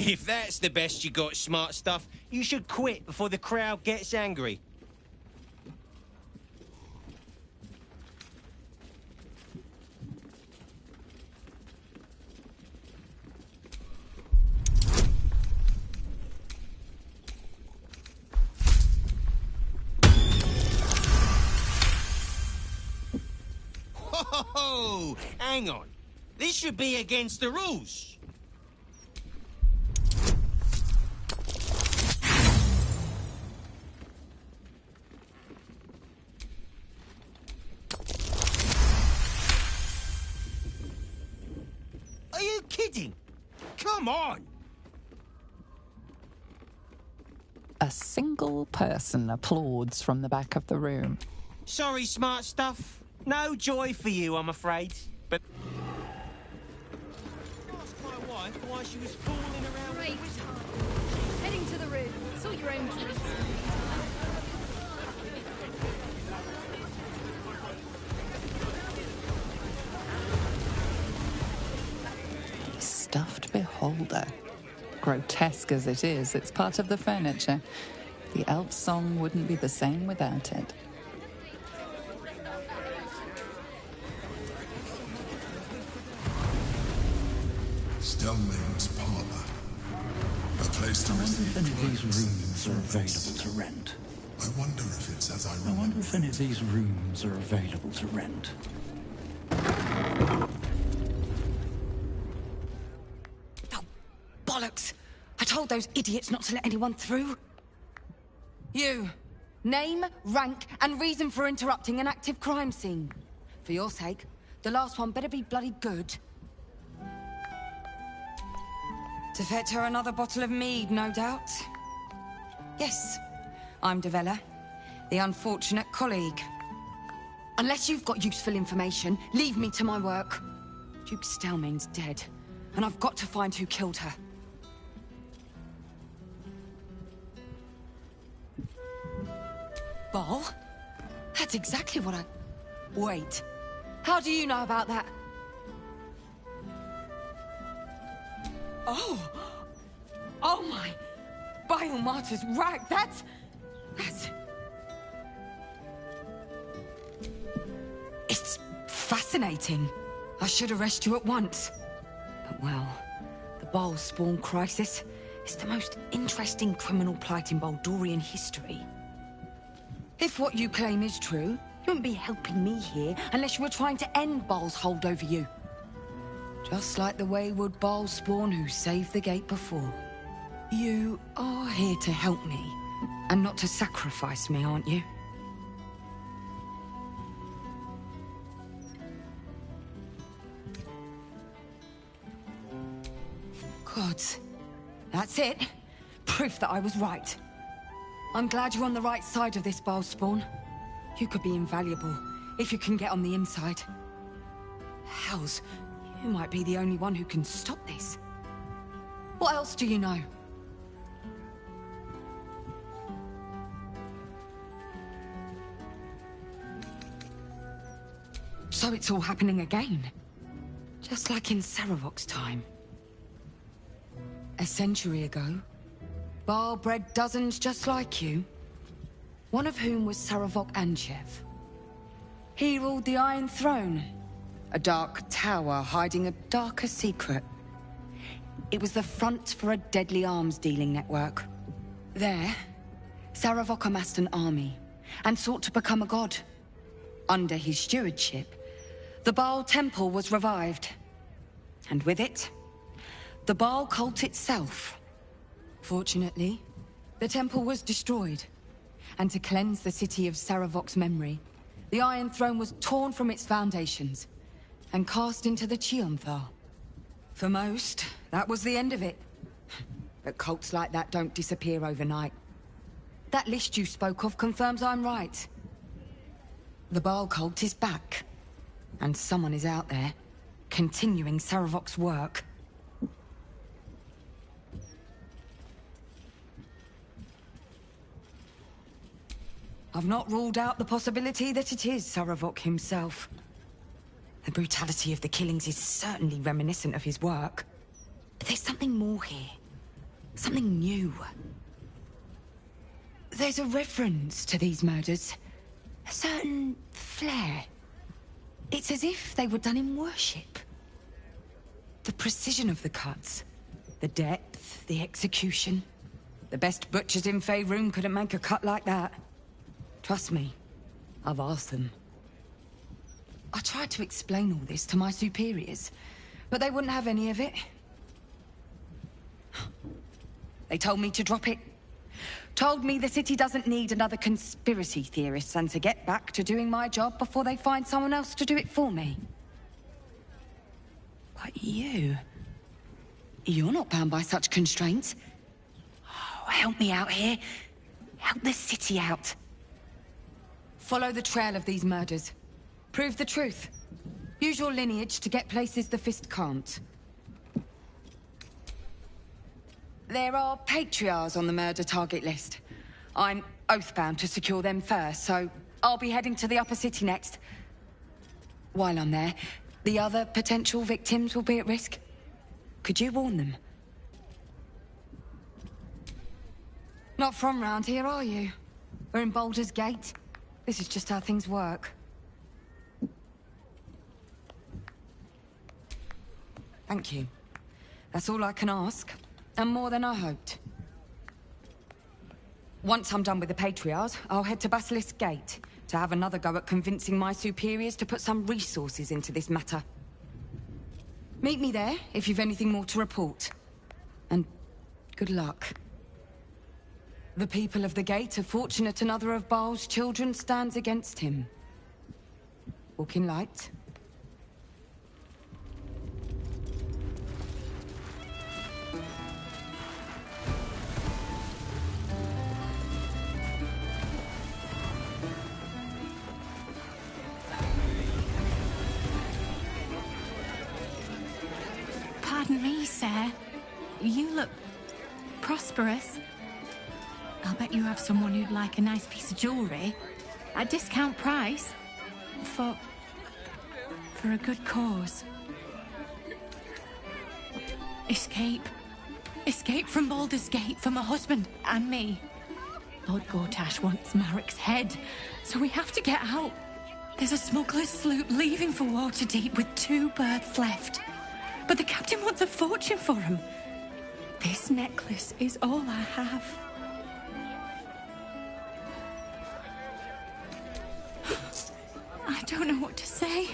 If that's the best you got, smart stuff, you should quit before the crowd gets angry. Whoa! Hang on. This should be against the rules. Are you kidding? Come on! A single person applauds from the back of the room. Sorry, smart stuff. No joy for you, I'm afraid. But ask my wife why she was fooling around. Great. Heading to the roof. Sort your own drinks. Stuffed beholder. Grotesque as it is, it's part of the furniture. The elf song wouldn't be the same without it. Stellmane's parlor. A place to receive I wonder if any of these rooms are available to rent. I wonder if it's as I I remember. wonder if any of these rooms are available to rent. Oh, bollocks! I told those idiots not to let anyone through. You. Name, rank, and reason for interrupting an active crime scene. For your sake, the last one better be bloody good. To fetch her another bottle of mead, no doubt. Yes, I'm Devella, the unfortunate colleague. Unless you've got useful information, leave me to my work. Duke Stellmane's dead, and I've got to find who killed her. Ball? That's exactly what I... Wait. How do you know about that? Oh! Oh my... Biomartyr's right, that's... It's fascinating. I should arrest you at once. But well, the Ball spawn crisis is the most interesting criminal plight in Baldurian history. If what you claim is true, you wouldn't be helping me here unless you were trying to end Baal's hold over you. Just like the wayward Baal spawn who saved the gate before. You are here to help me, and not to sacrifice me, aren't you? Gods. That's it. Proof that I was right. I'm glad you're on the right side of this, Baal spawn. You could be invaluable, if you can get on the inside. Hells, you might be the only one who can stop this. What else do you know? So it's all happening again. Just like in Saravok's time. A century ago, Baal bred dozens just like you. One of whom was Saravok Anshev. He ruled the Iron Throne. A dark tower hiding a darker secret. It was the front for a deadly arms dealing network. There, Saravok amassed an army and sought to become a god. Under his stewardship, the Baal Temple was revived. And with it, the Baal cult itself. Fortunately, the temple was destroyed. And to cleanse the city of Saravok's memory, the Iron Throne was torn from its foundations and cast into the Chionthar. For most, that was the end of it. But cults like that don't disappear overnight. That list you spoke of confirms I'm right. The Baal cult is back. And someone is out there, continuing Saravok's work. I've not ruled out the possibility that it is Saravok himself. The brutality of the killings is certainly reminiscent of his work. But there's something more here. Something new. There's a reference to these murders. A certain flair. It's as if they were done in worship. The precision of the cuts. The depth, the execution. The best butchers in Faerun couldn't make a cut like that. Trust me, I've asked them. I tried to explain all this to my superiors, but they wouldn't have any of it. They told me to drop it. Told me the city doesn't need another conspiracy theorist and to get back to doing my job before they find someone else to do it for me. But you're not bound by such constraints. Oh, help me out here. Help the city out. Follow the trail of these murders. Prove the truth. Use your lineage to get places the Fist can't. There are patriarchs on the murder target list. I'm oathbound to secure them first, so I'll be heading to the upper city next. While I'm there, the other potential victims will be at risk. Could you warn them? Not from round here, are you? We're in Baldur's Gate. This is just how things work. Thank you. That's all I can ask. And more than I hoped. Once I'm done with the Patriarchs, I'll head to Basilisk Gate to have another go at convincing my superiors to put some resources into this matter. Meet me there if you've anything more to report. And good luck. The people of the Gate are fortunate another of Baal's children stands against him. Walk in light. Pardon me, sir. You look prosperous. I'll bet you have someone who'd like a nice piece of jewellery at discount price for a good cause. Escape. Escape from Baldur's Gate for my husband and me. Lord Gortash wants Marek's head, so we have to get out. There's a smuggler's sloop leaving for Waterdeep with 2 berths left. But the captain wants a fortune for him. This necklace is all I have. I don't know what to say.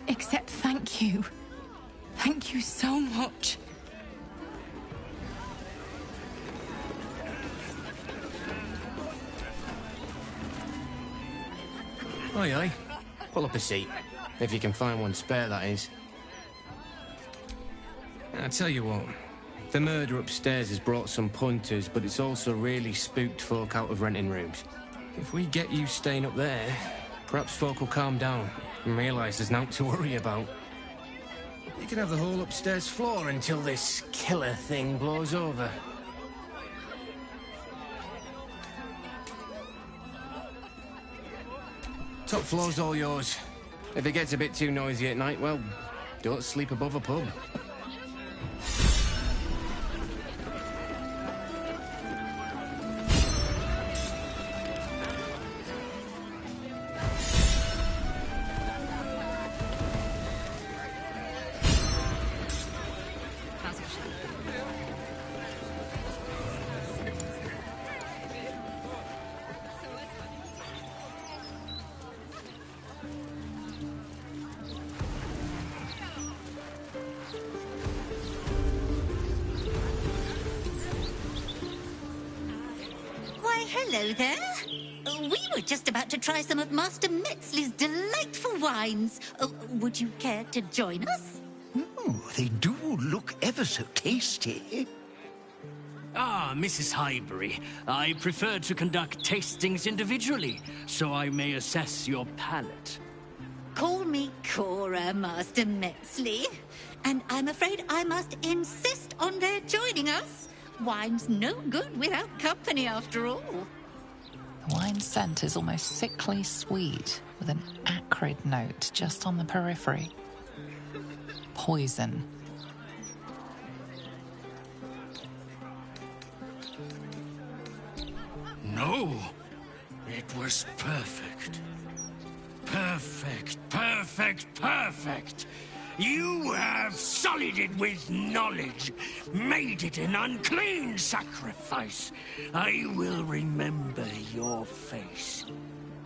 Except thank you. Thank you so much. Aye, aye. Pull up a seat. If you can find one spare, that is. I tell you what, the murder upstairs has brought some punters, but it's also really spooked folk out of renting rooms. If we get you staying up there, perhaps folk will calm down and realise there's naught to worry about. You can have the whole upstairs floor until this killer thing blows over. Top floor's all yours. If it gets a bit too noisy at night, well, don't sleep above a pub. Hello there. We were just about to try some of Master Metzley's delightful wines. Would you care to join us? Oh, they do look ever so tasty. Ah, Mrs. Highbury. I prefer to conduct tastings individually, so I may assess your palate. Call me Cora, Master Metzley. And I'm afraid I must insist on their joining us. Wine's no good without company, after all. The wine scent is almost sickly sweet, with an acrid note just on the periphery. Poison. Oh, it was perfect. Perfect, perfect, perfect. You have sullied it with knowledge, made it an unclean sacrifice. I will remember your face,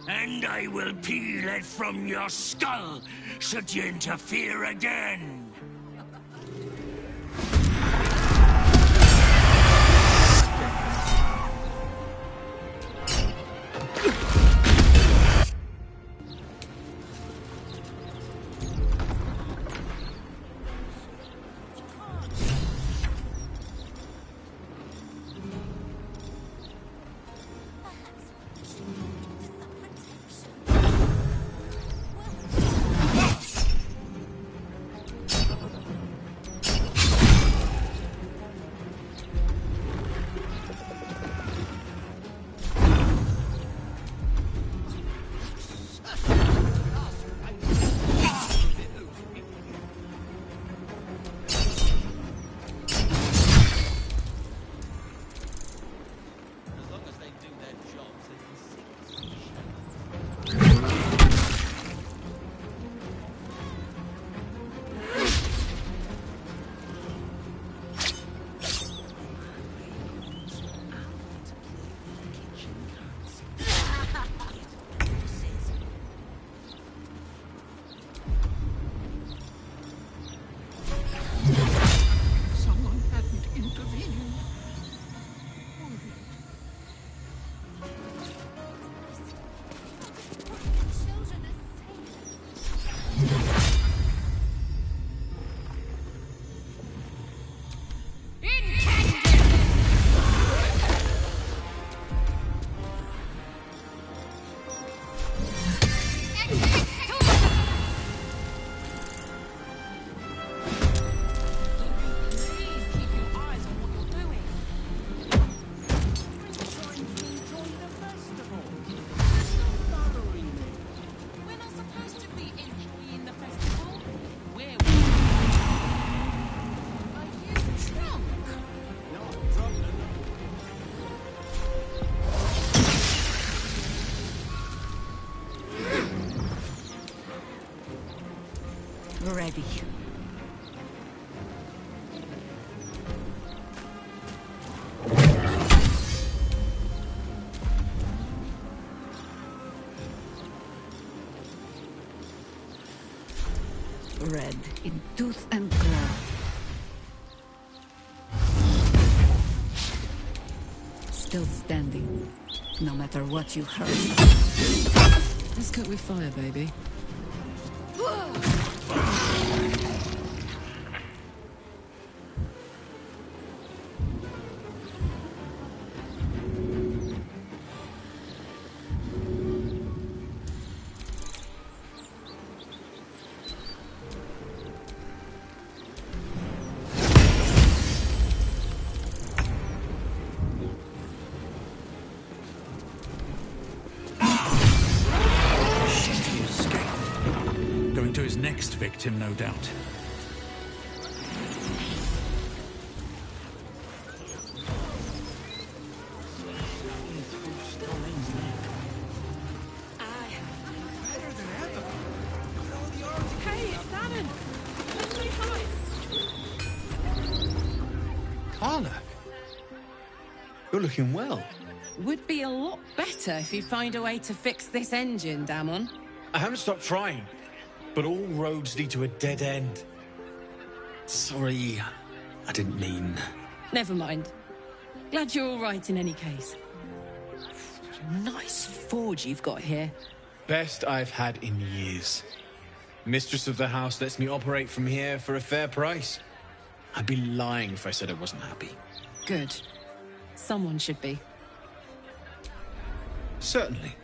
and I will peel it from your skull should you interfere again. Ready. Red in tooth and claw. Still standing, no matter what you heard. Let's cook with fire, baby. Next victim, no doubt. Hey, it's Dannon. Karlach, you're looking well. Would be a lot better if you find a way to fix this engine, Damon. I haven't stopped trying, but all roads lead to a dead end. Sorry, I didn't mean... Never mind. Glad you're all right in any case. Nice forge you've got here. Best I've had in years. Mistress of the house lets me operate from here for a fair price. I'd be lying if I said I wasn't happy. Good. Someone should be. Certainly.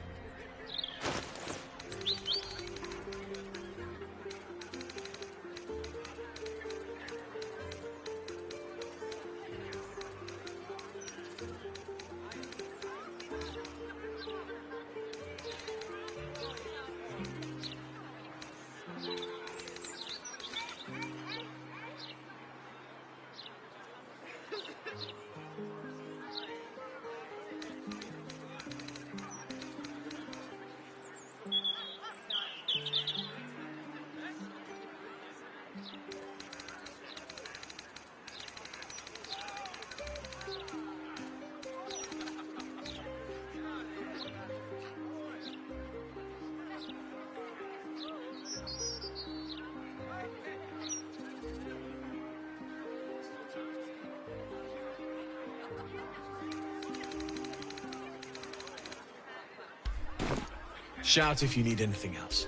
Shout if you need anything else.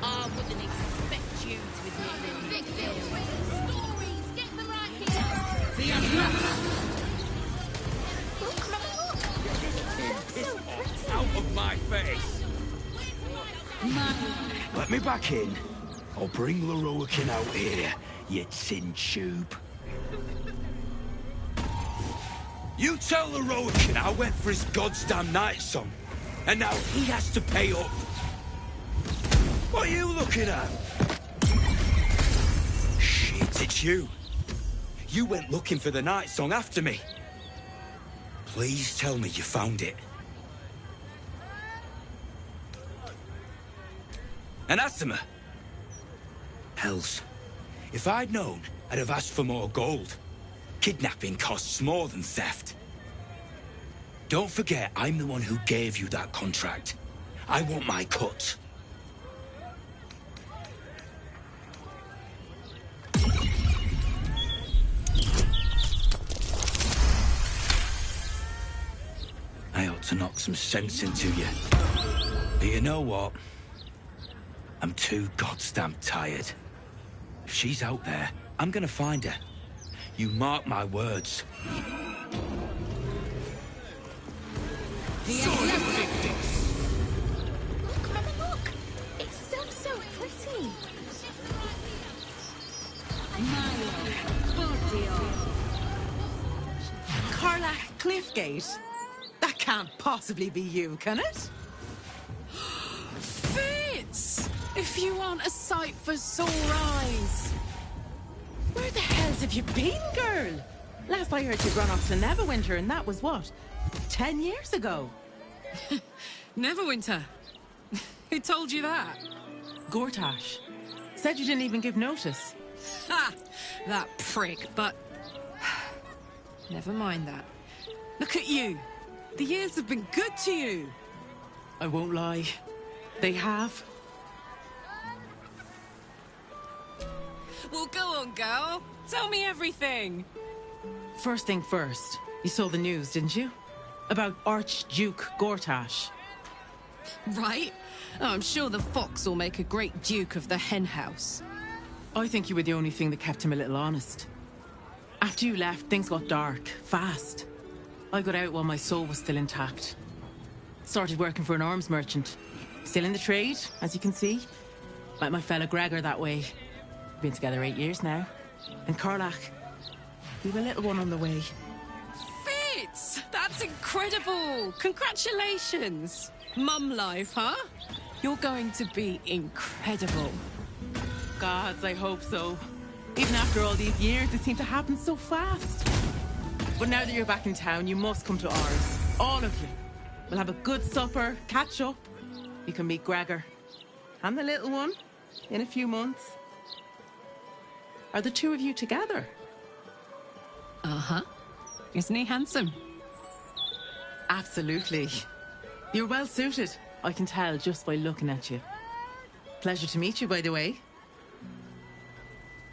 I wouldn't expect you to admit big stories. Get them right here. Out of my face! Let me back in. I'll bring Leroican out here, you tin tube. You tell Leroican I went for his goddamn night song, and now he has to pay up. What are you looking at? Shit, it's you. You went looking for the night song after me. Please tell me you found it. And Asima? Hells. If I'd known, I'd have asked for more gold. Kidnapping costs more than theft. Don't forget, I'm the one who gave you that contract. I want my cut. I ought to knock some sense into you. But you know what? I'm too goddamn tired. If she's out there, I'm gonna find her. You mark my words. Look, Mama, look! It's so pretty. Carla Cliffgate? That can't possibly be you, can it? Fitz! If you aren't a sight for sore eyes. Where the hells have you been, girl? Last I heard you'd run off to Neverwinter, and that was what? 10 years ago. Neverwinter? Who told you that? Gortash. Said you didn't even give notice. Ha! That prick, but... Never mind that. Look at you. The years have been good to you. I won't lie. They have. Well, go on, girl. Tell me everything. First thing first, you saw the news, didn't you? About Archduke Gortash. Right? Oh, I'm sure the fox will make a great duke of the hen house. I think you were the only thing that kept him a little honest. After you left, things got dark, fast. I got out while my soul was still intact. Started working for an arms merchant. Still in the trade, as you can see. Like my fella Gregor that way. Been together 8 years now. And Karlach, we've a little one on the way. Fitz! That's incredible! Congratulations! Mum life, huh? You're going to be incredible. Gods, I hope so. Even after all these years, it seemed to happen so fast. But now that you're back in town, you must come to ours. All of you. We'll have a good supper, catch up. You can meet Gregor. And the little one in a few months. Are the two of you together? Uh-huh. Isn't he handsome? Absolutely. You're well suited. I can tell just by looking at you. Pleasure to meet you, by the way.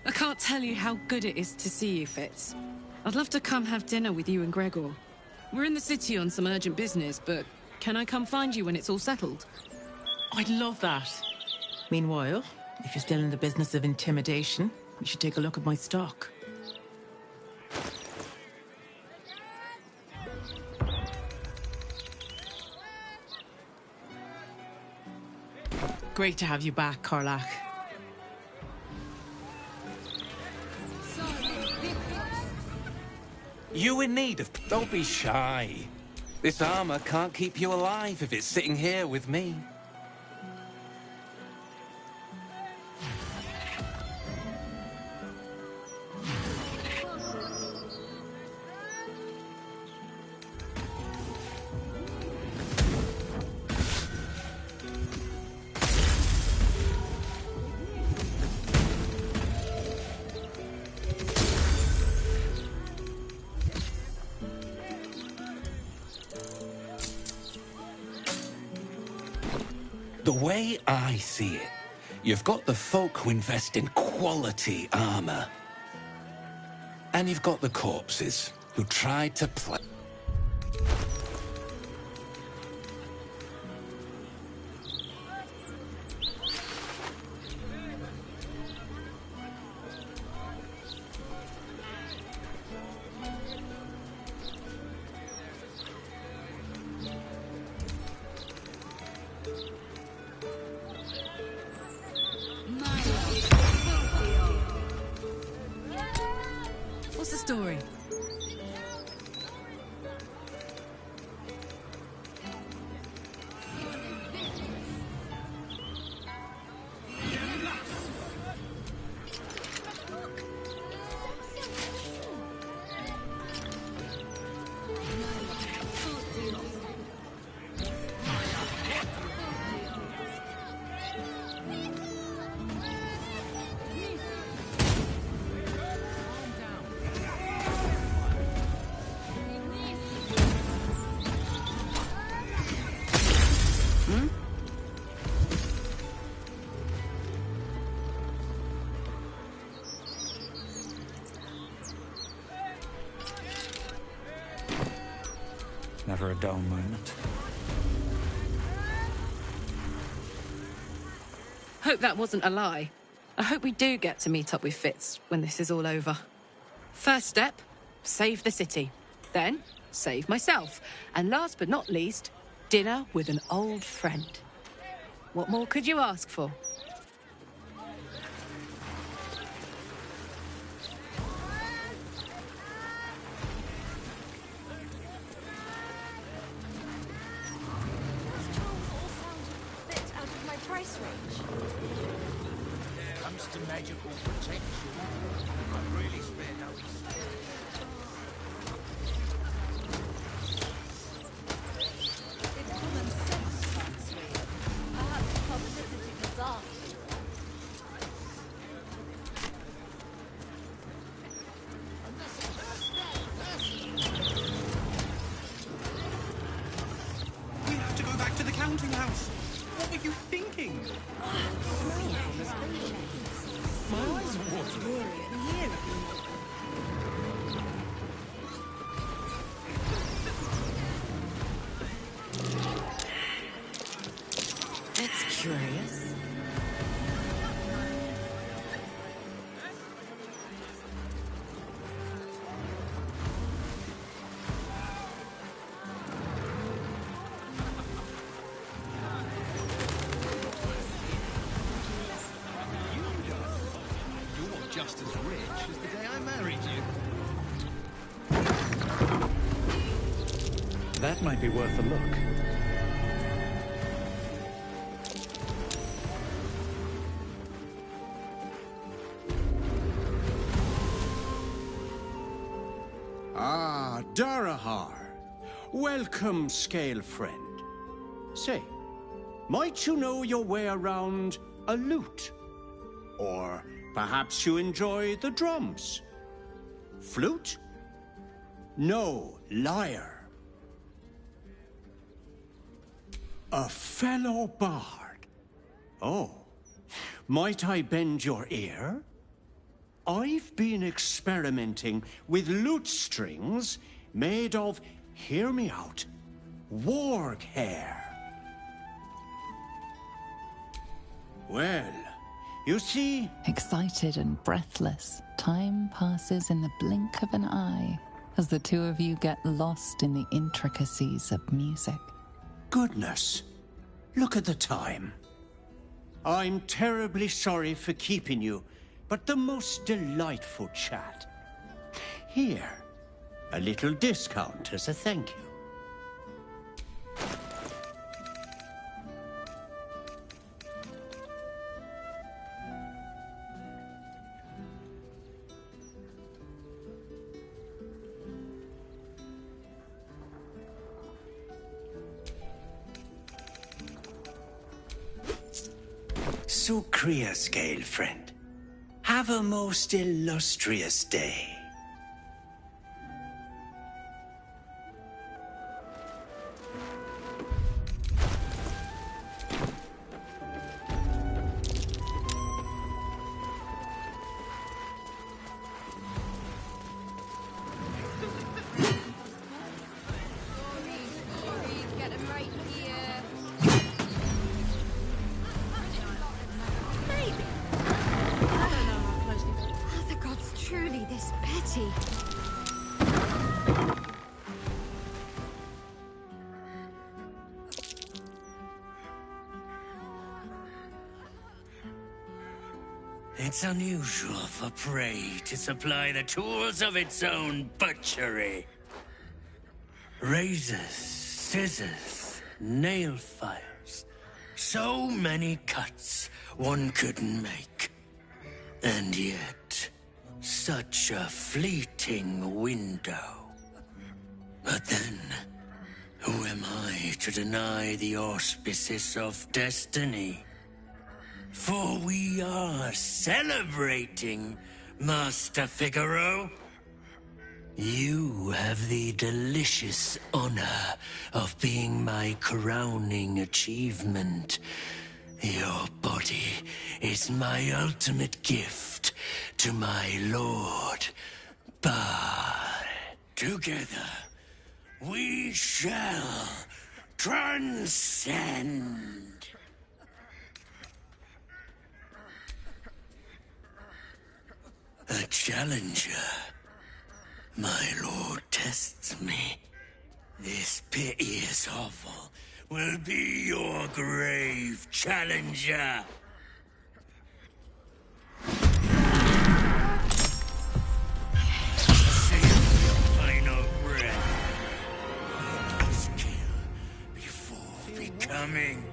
I can't tell you how good it is to see you, Fitz. I'd love to come have dinner with you and Gregor. We're in the city on some urgent business, but can I come find you when it's all settled? I'd love that. Meanwhile, if you're still in the business of intimidation, you should take a look at my stock. Great to have you back, Karlach. You in need of... Don't be shy. This armor can't keep you alive if it's sitting here with me. The way I see it, you've got the folk who invest in quality armor. And you've got the corpses who tried to play. What's the story? Never a dull moment. Hope that wasn't a lie. I hope we do get to meet up with Fitz when this is all over. First step, save the city. Then, save myself. And last but not least, dinner with an old friend. What more could you ask for? Price range. When it comes to magical protection, I've really spared no expense. If common sense runs free, perhaps publicity disaster. We have to go back to the counting house. What were you thinking? My eyes are watering. That's curious. Just as rich as the day I married you. That might be worth a look. Ah, Darahar. Welcome, scale friend. Say, might you know your way around a lute? Or perhaps you enjoy the drums? Flute? No, liar. A fellow bard. Oh, might I bend your ear? I've been experimenting with lute strings made of, hear me out, warg hair. Well, you see... Excited and breathless, time passes in the blink of an eye as the two of you get lost in the intricacies of music. Goodness, look at the time. I'm terribly sorry for keeping you, but the most delightful chat. Here, a little discount as a thank you. So, Kriya Scale friend, have a most illustrious day. tea. It's unusual for prey to supply the tools of its own butchery. Razors, scissors, nail files. So many cuts one couldn't make. And yet, such a fleeting window. But then, who am I to deny the auspices of destiny? For we are celebrating, Master Figaro. You have the delicious honor of being my crowning achievement. Your body is my ultimate gift to my lord, Bar. Together, we shall transcend. A challenger. My lord tests me. This piteous hovel will be your grave, challenger. Save your final breath. You must kill before becoming.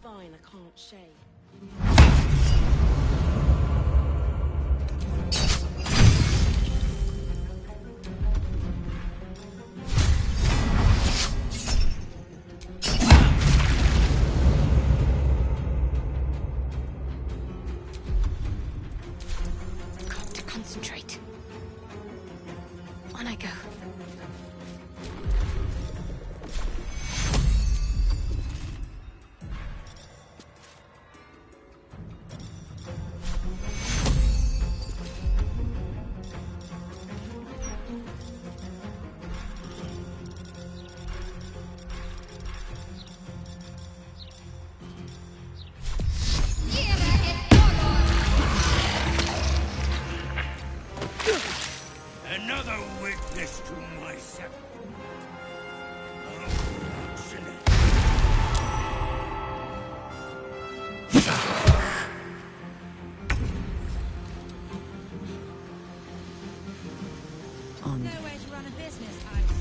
Fine, I can't shave. Got to concentrate. On I go. Another witness to myself. Nowhere to run a business, I'd say.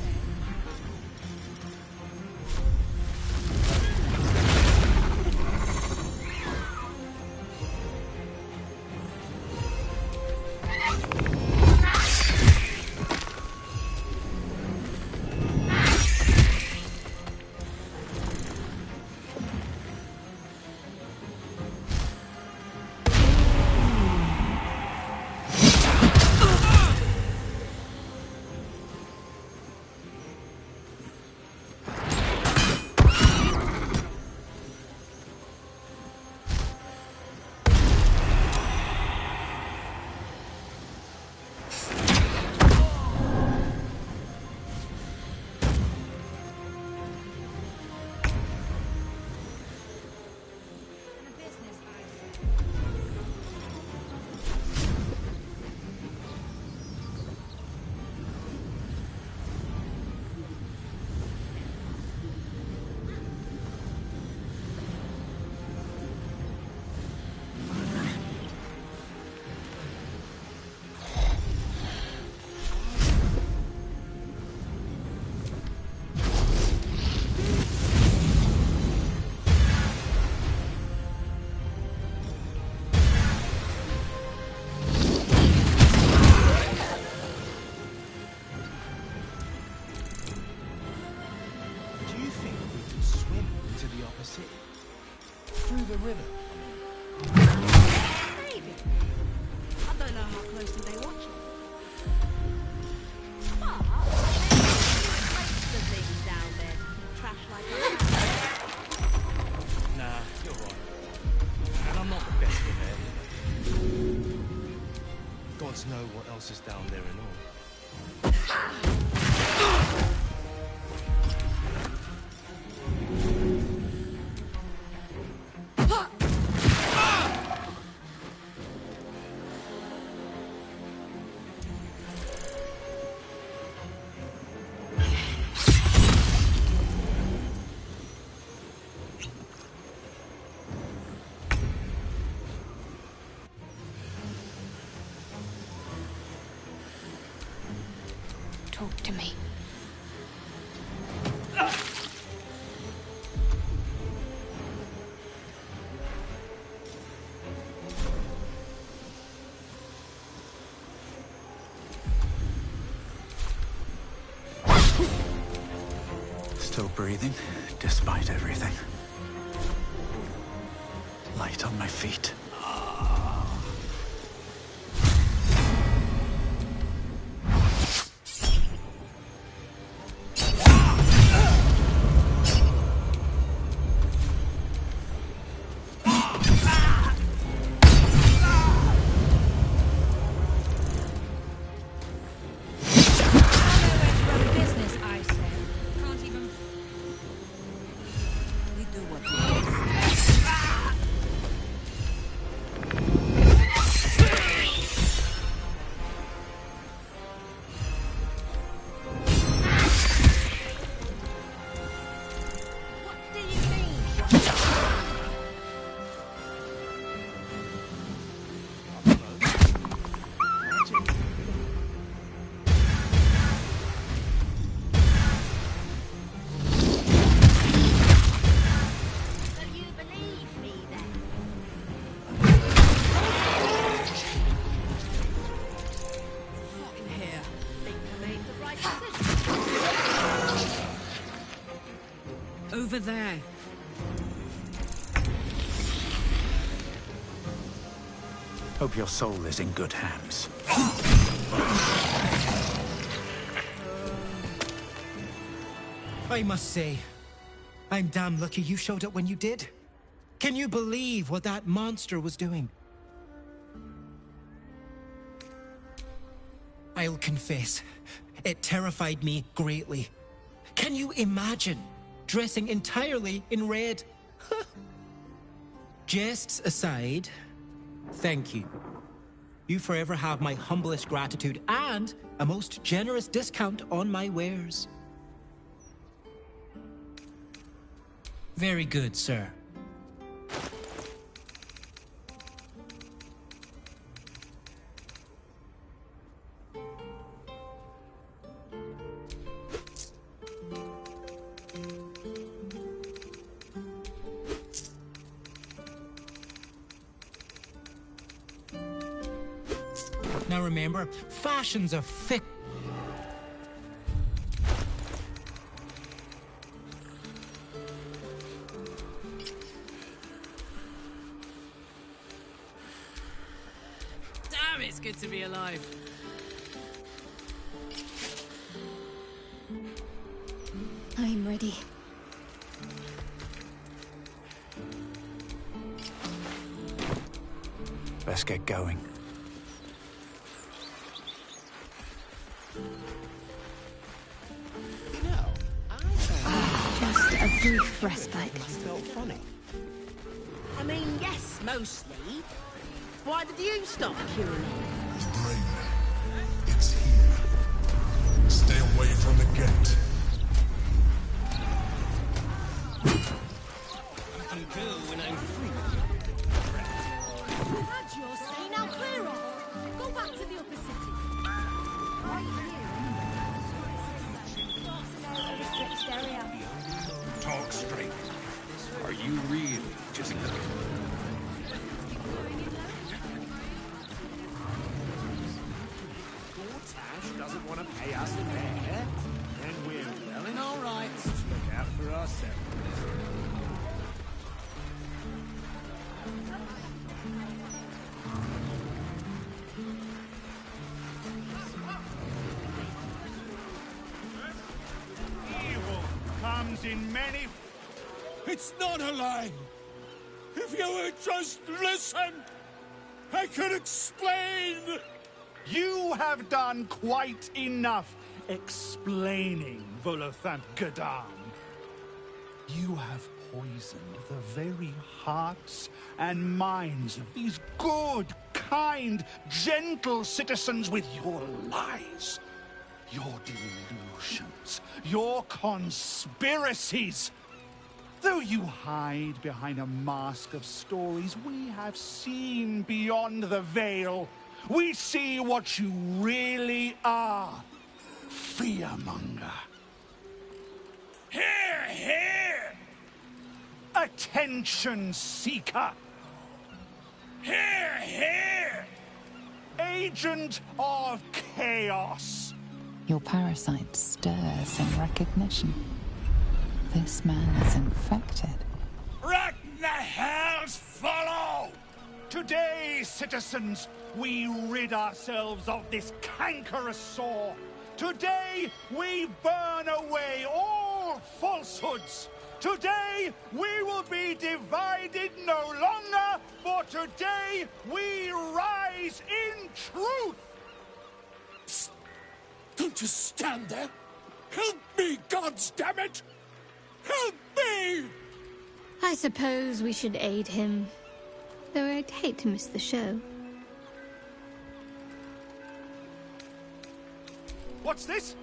Through the river. Maybe. I don't know how closely they watch it. But maybe the things down there trash like us. Nah, you're right. And I'm not the best of it. Gods know what else is down there and all. talk to me. Still breathing, despite everything. Light on my feet. Over there. Hope your soul is in good hands. I must say, I'm damn lucky you showed up when you did. Can you believe what that monster was doing? I'll confess, it terrified me greatly. Can you imagine dressing entirely in red? Jests aside, thank you. You forever have my humblest gratitude and a most generous discount on my wares. Very good, sir. Now remember, fashions are fickle. Damn, it's good to be alive. I'm ready. Best get going. Just a brief respite. Funny. I mean, yes, mostly. Why did you stop queuing up? The brain. It's here. Stay away from the gate. I can go when I'm free. I've had your say, now clear off. Go back to the upper city. Right here. Talk straight. Are you really just Tash doesn't want to pay us fair, then we're well in our rights to look out for ourselves. Evil comes in many... It's not a lie. If you would just listen, I could explain. You have done quite enough explaining, Volothamp Gadam. You have poisoned the very hearts and minds of these good, kind, gentle citizens with your lies, your delusions, your conspiracies. Though you hide behind a mask of stories, we have seen beyond the veil. We see what you really are. fearmonger. Here, here! Attention seeker. Here, here! Agent of chaos. Your parasite stirs in recognition. This man is infected. What the hells follow? Today, citizens, we rid ourselves of this cankerous sore. Today, we burn away all falsehoods. Today, we will be divided no longer, for today, we rise in truth. Psst. Don't just stand there. Help me, goddammit! Help me! I suppose we should aid him. Though I'd hate to miss the show. What's this?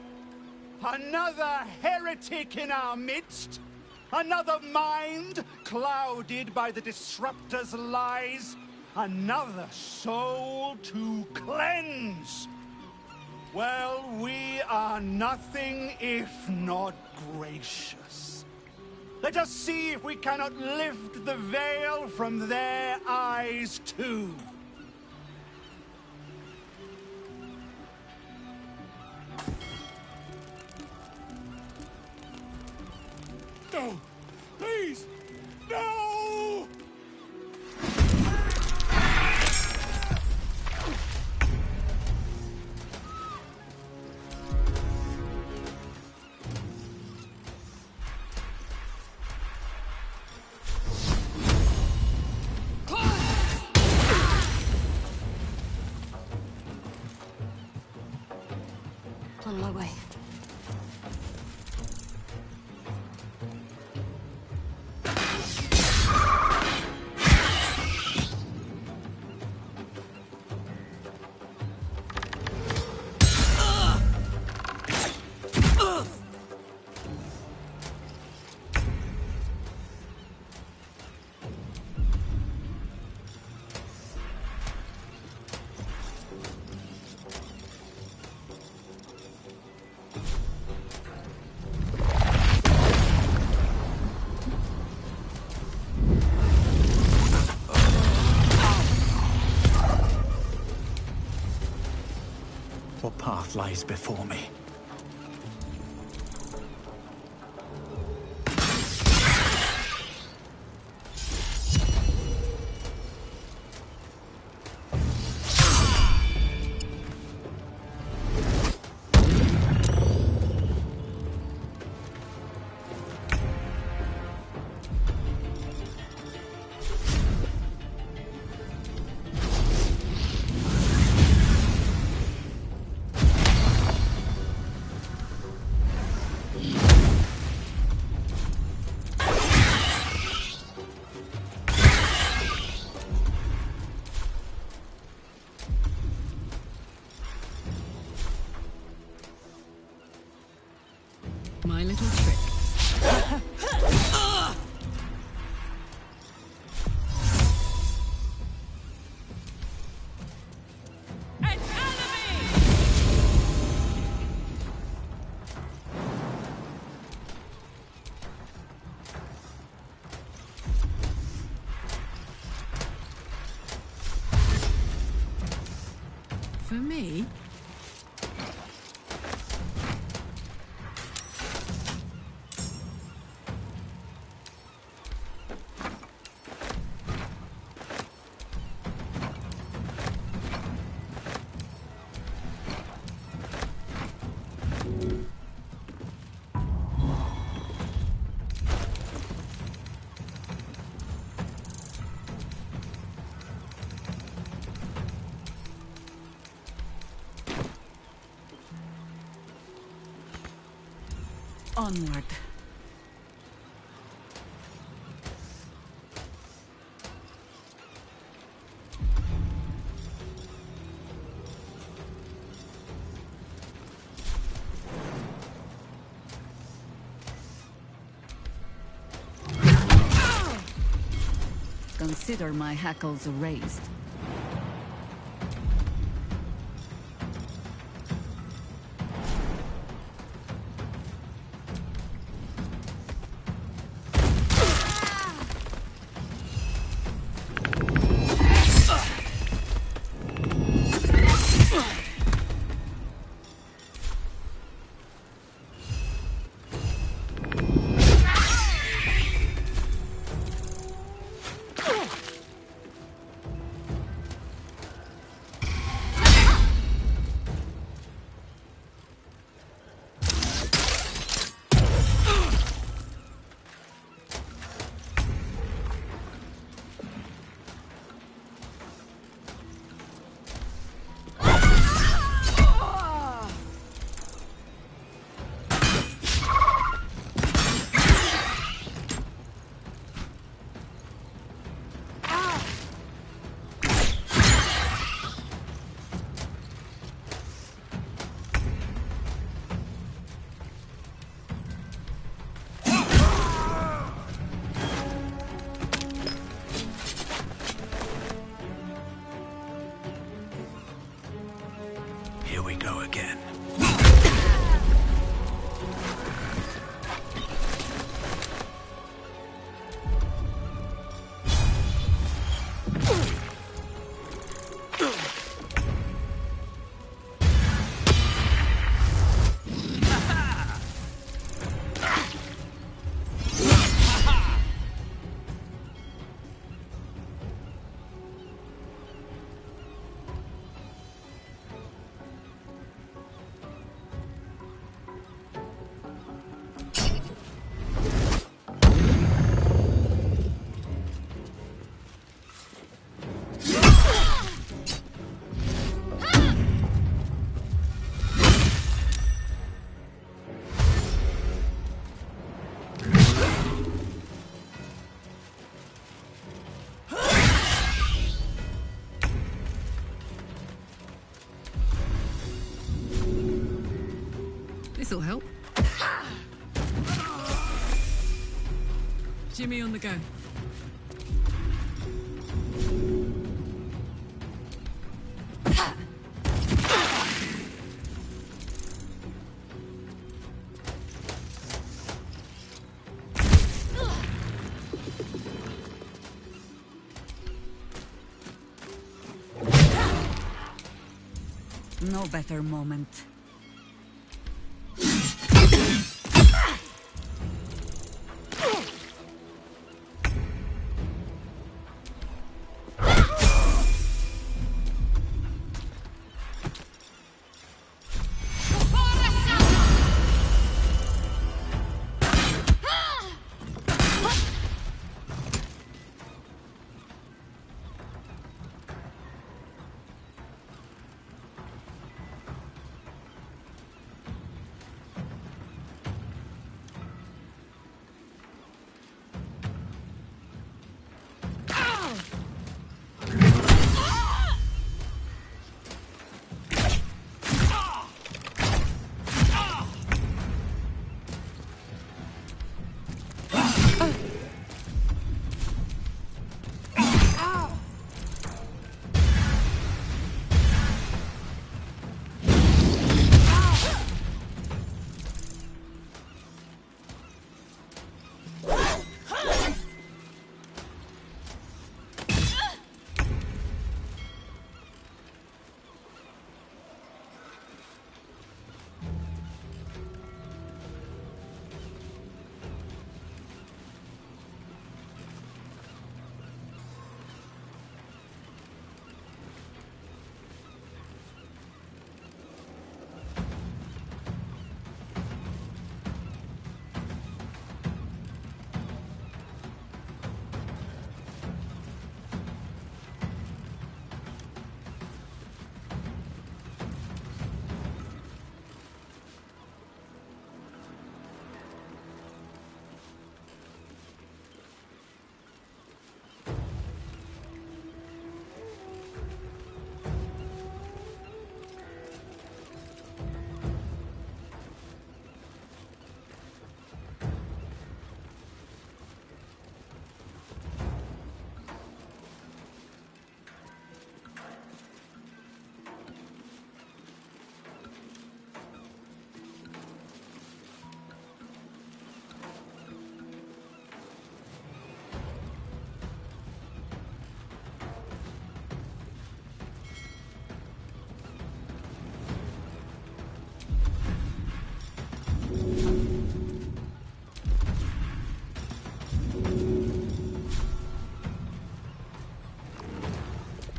Another heretic in our midst? Another mind clouded by the Disruptor's lies? Another soul to cleanse? Well, we are nothing if not gracious. Let us see if we cannot lift the veil from their eyes too. No! Please! No! On my way. What path lies before me? My little trick. For me? Onward. Consider my hackles erased. we go again. This'll help. Jimmy on the go. No better moment.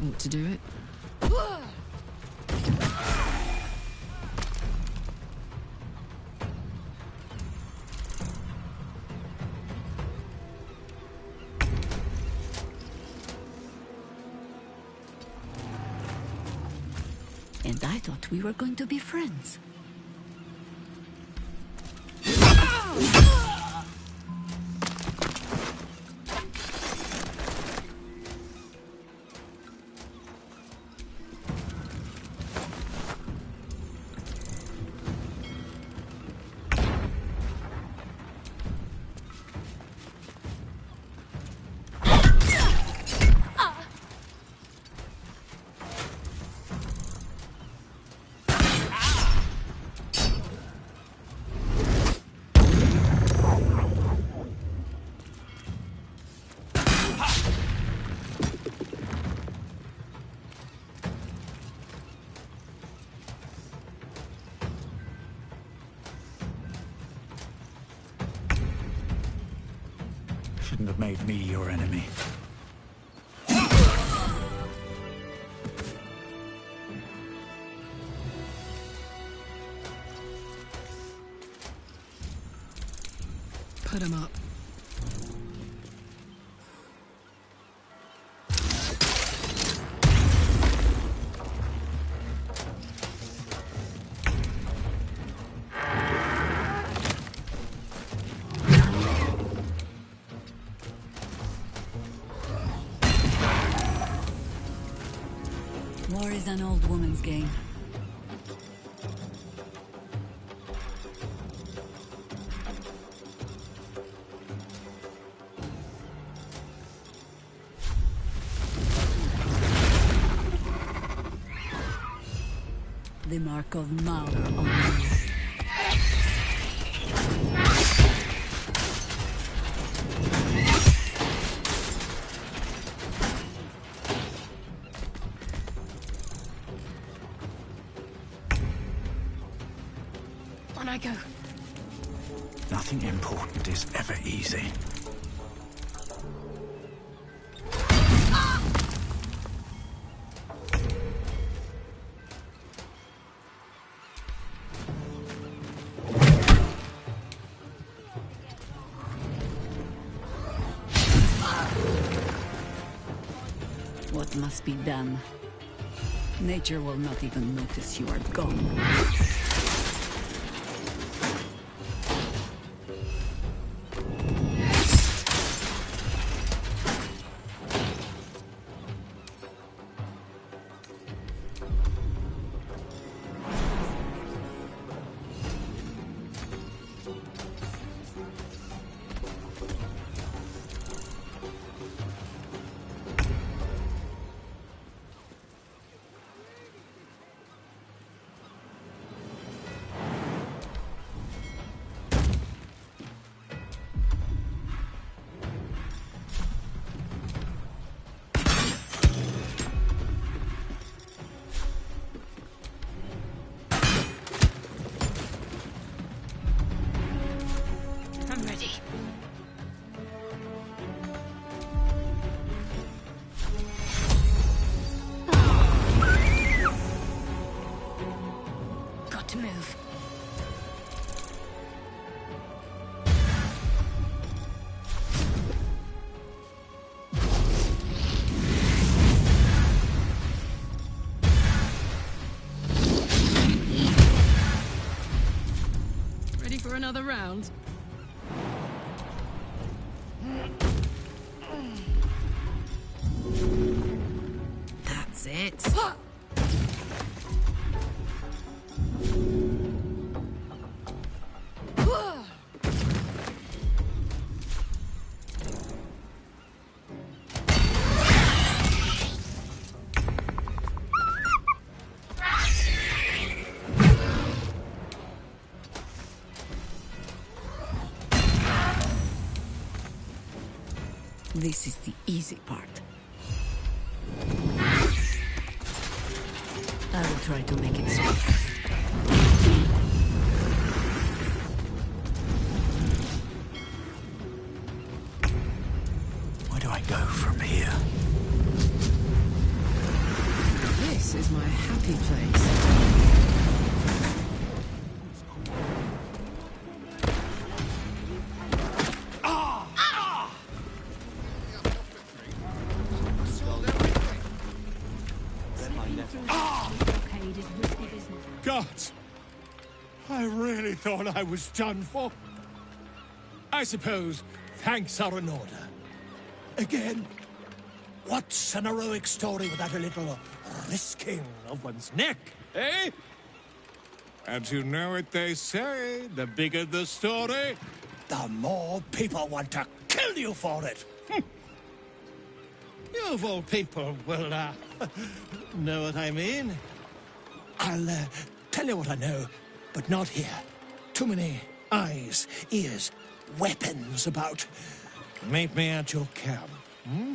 Ought to do it. And I thought we were going to be friends. shouldn't have made me your enemy. Put him up. War is an old woman's game. The mark of Mauer on you. On I go. Nothing important is ever easy. What must be done? Nature will not even notice you are gone. I'm ready. Got to move. Ready for another round? That's it. This is the easy part. I will try to make it sweet. Where do I go from here? This is my happy place. God! I really thought I was done for. I suppose thanks are in order. Again, what's an heroic story without a little risking of one's neck, eh? And you know what they say, the bigger the story, the more people want to kill you for it. You of all people will, know what I mean. I'll, tell you what I know, but not here. Too many eyes, ears, weapons about. Meet me at your camp, hmm?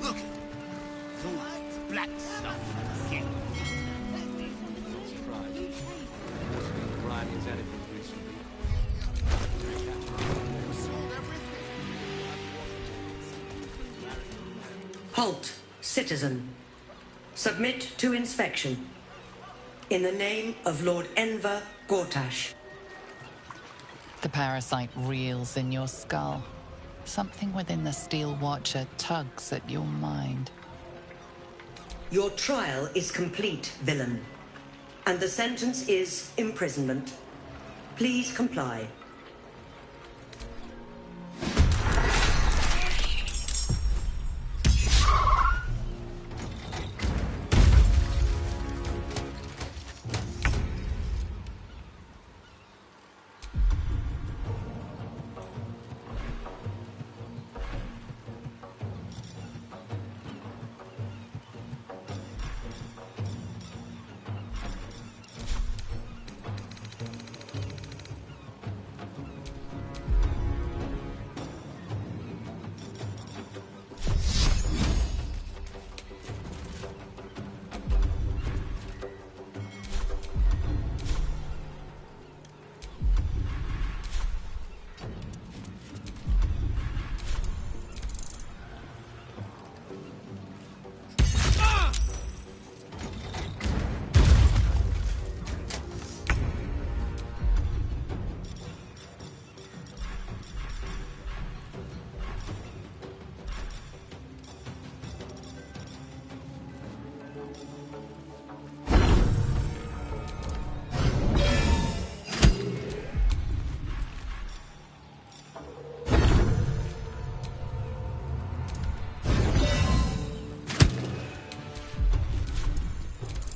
Look, the white black stuff. Yeah. Halt, citizen. Submit to inspection. In the name of Lord Enver Gortash. The parasite reels in your skull. Something within the Steel Watcher tugs at your mind. Your trial is complete, villain. And the sentence is imprisonment. Please comply.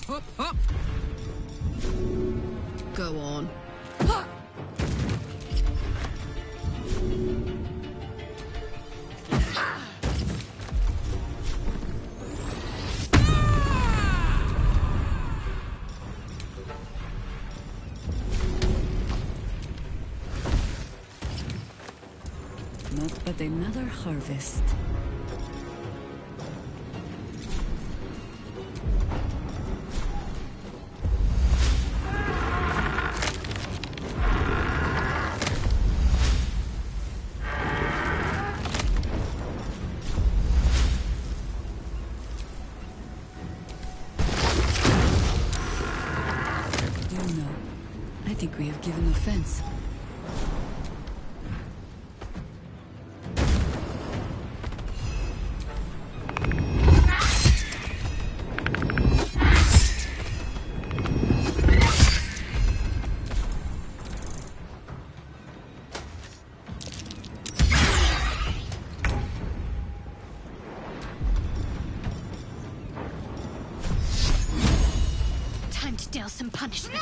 Up, up. Go on. Not but another harvest. I think we have given offense. Time to deal some punishment.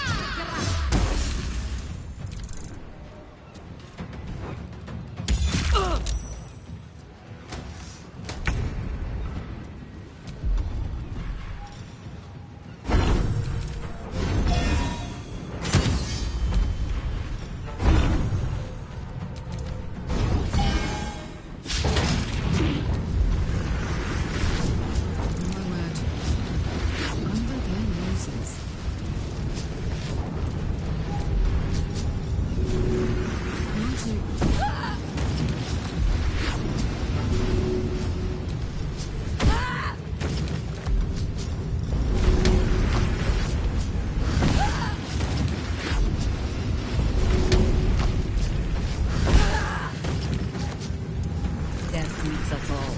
Death meets us all,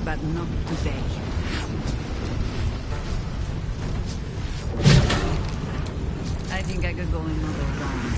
but not today. I think I could go another round.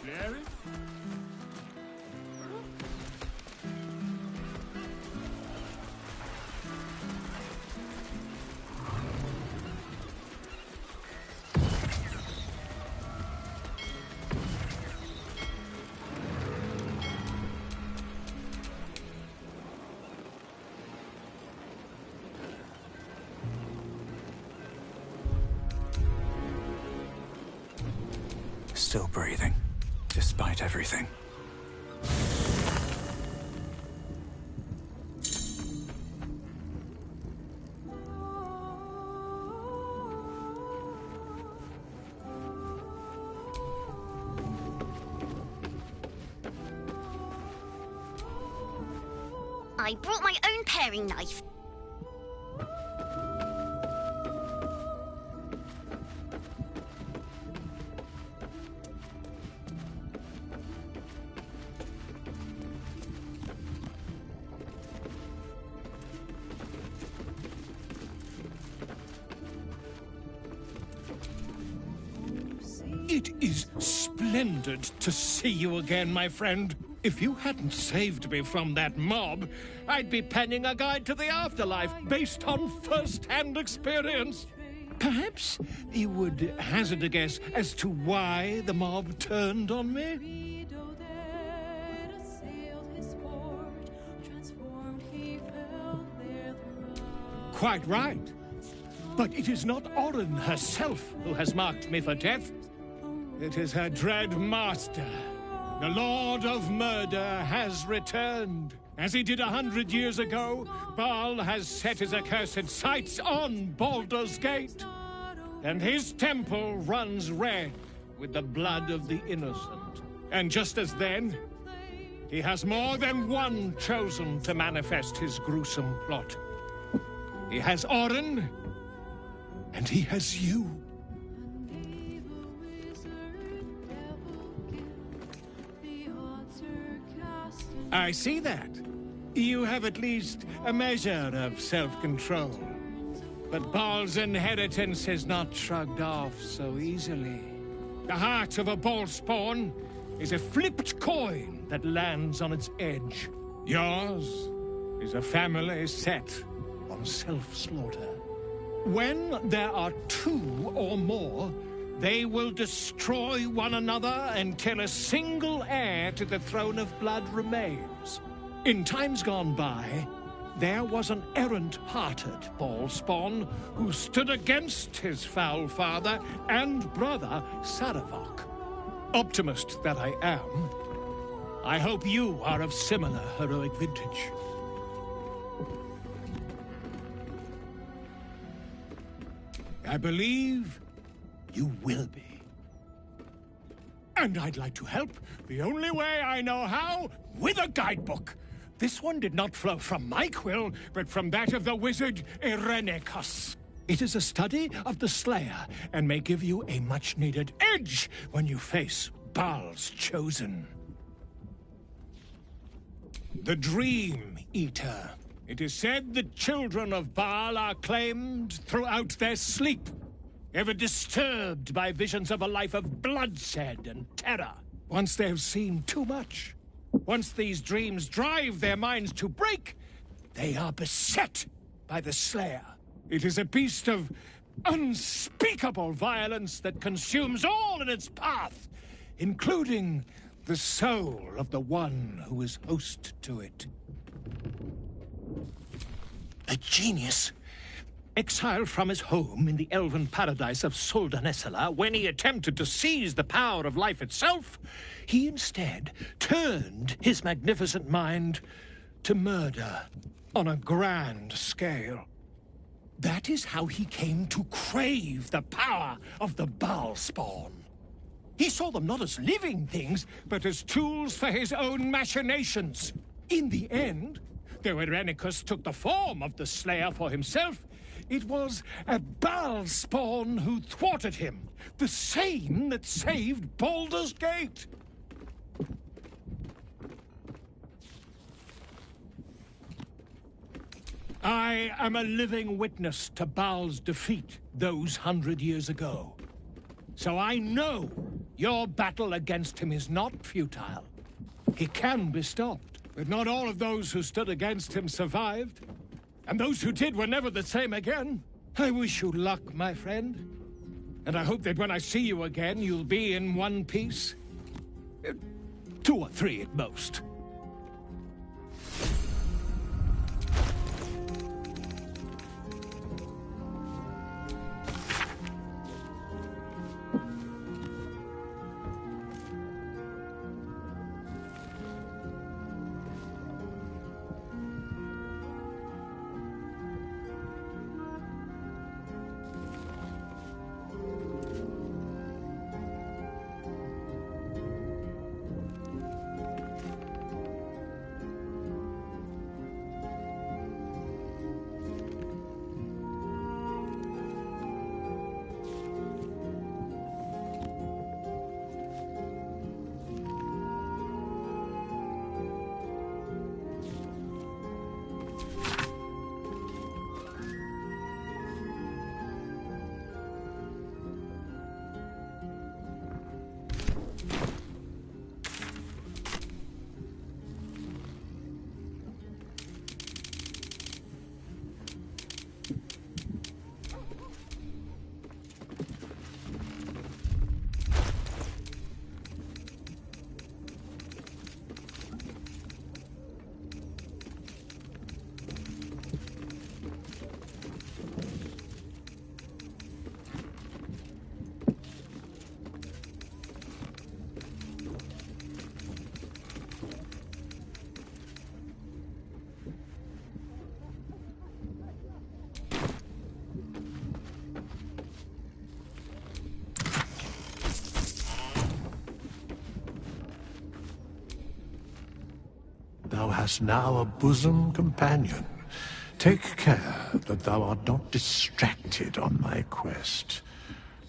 Sheriff? Still breathing, despite everything. I brought my own paring knife. It is splendid to see you again, my friend. If you hadn't saved me from that mob, I'd be penning a guide to the afterlife based on first-hand experience. Perhaps you would hazard a guess as to why the mob turned on me? Quite right. But it is not Orin herself who has marked me for death. It is her dread master. The Lord of Murder has returned. As he did 100 years ago, Baal has set his accursed sights on Baldur's Gate. And his temple runs red with the blood of the innocent. And just as then, he has more than one chosen to manifest his gruesome plot. He has Orin, and he has you. I see that. You have at least a measure of self-control. But Baal's inheritance is not shrugged off so easily. The heart of a Baal spawn is a flipped coin that lands on its edge. Yours is a family set on self-slaughter. When there are two or more, they will destroy one another until a single heir to the throne of blood remains. In times gone by, there was an errant-hearted Baal spawn who stood against his foul father and brother, Saravok. Optimist that I am, I hope you are of similar heroic vintage. I believe you will be. And I'd like to help the only way I know how, with a guidebook. This one did not flow from my quill, but from that of the wizard Irenicus. It is a study of the Slayer, and may give you a much-needed edge when you face Baal's chosen. The Dream Eater. It is said the children of Baal are claimed throughout their sleep, ever disturbed by visions of a life of bloodshed and terror. Once they have seen too much, once these dreams drive their minds to break, they are beset by the Slayer. It is a beast of unspeakable violence that consumes all in its path, including the soul of the one who is host to it. A genius, exiled from his home in the elven paradise of Soldanessala, when he attempted to seize the power of life itself, he instead turned his magnificent mind to murder on a grand scale. That is how he came to crave the power of the Baal spawn. He saw them not as living things, but as tools for his own machinations. In the end, though Irenicus took the form of the Slayer for himself, it was a Baal spawn who thwarted him, the same that saved Baldur's Gate. I am a living witness to Baal's defeat those 100 years ago. So I know Your battle against him is not futile. He can be stopped, but not all of those who stood against him survived. And those who did were never the same again. I wish you luck, my friend. And I hope that when I see you again, you'll be in one piece. 2 or 3 at most. Thou hast now a bosom companion. Take care that thou art not distracted on thy quest,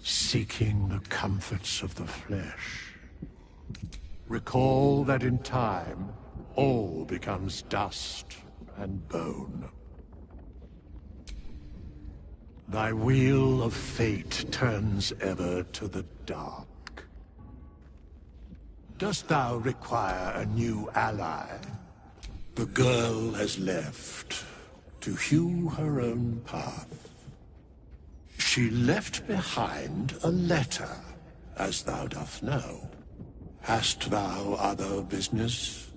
seeking the comforts of the flesh. Recall that in time, all becomes dust and bone. Thy wheel of fate turns ever to the dark. Dost thou require a new ally? The girl has left to hew her own path. She left behind a letter, as thou dost know. Hast thou other business?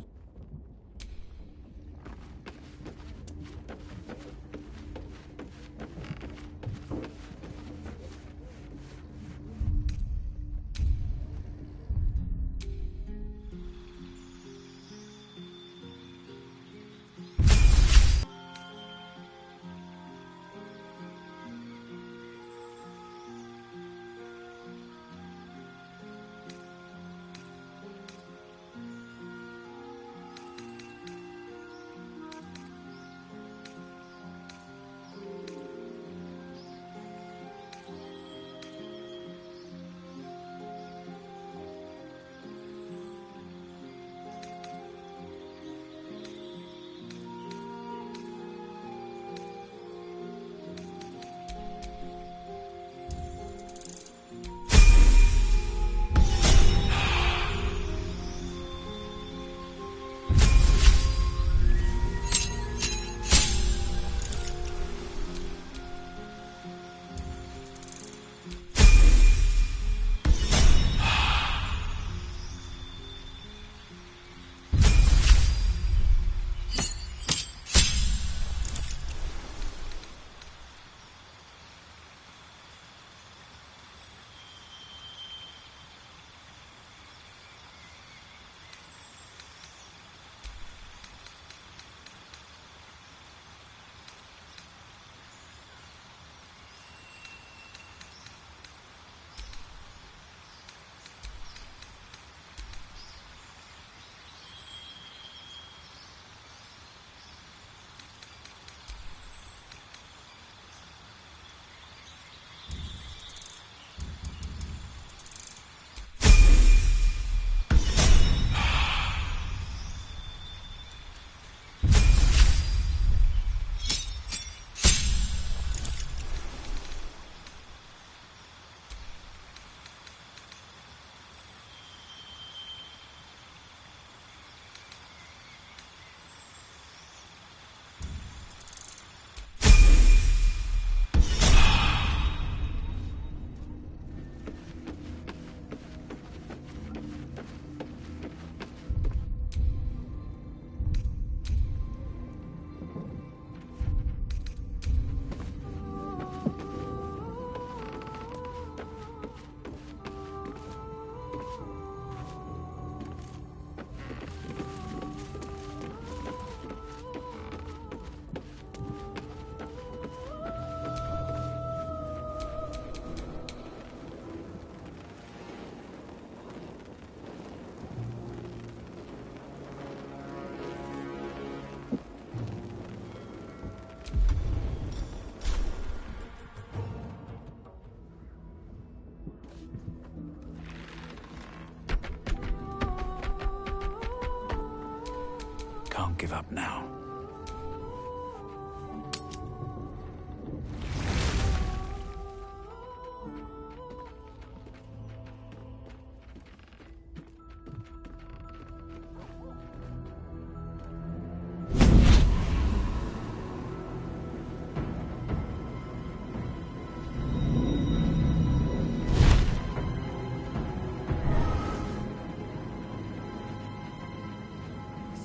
give up now.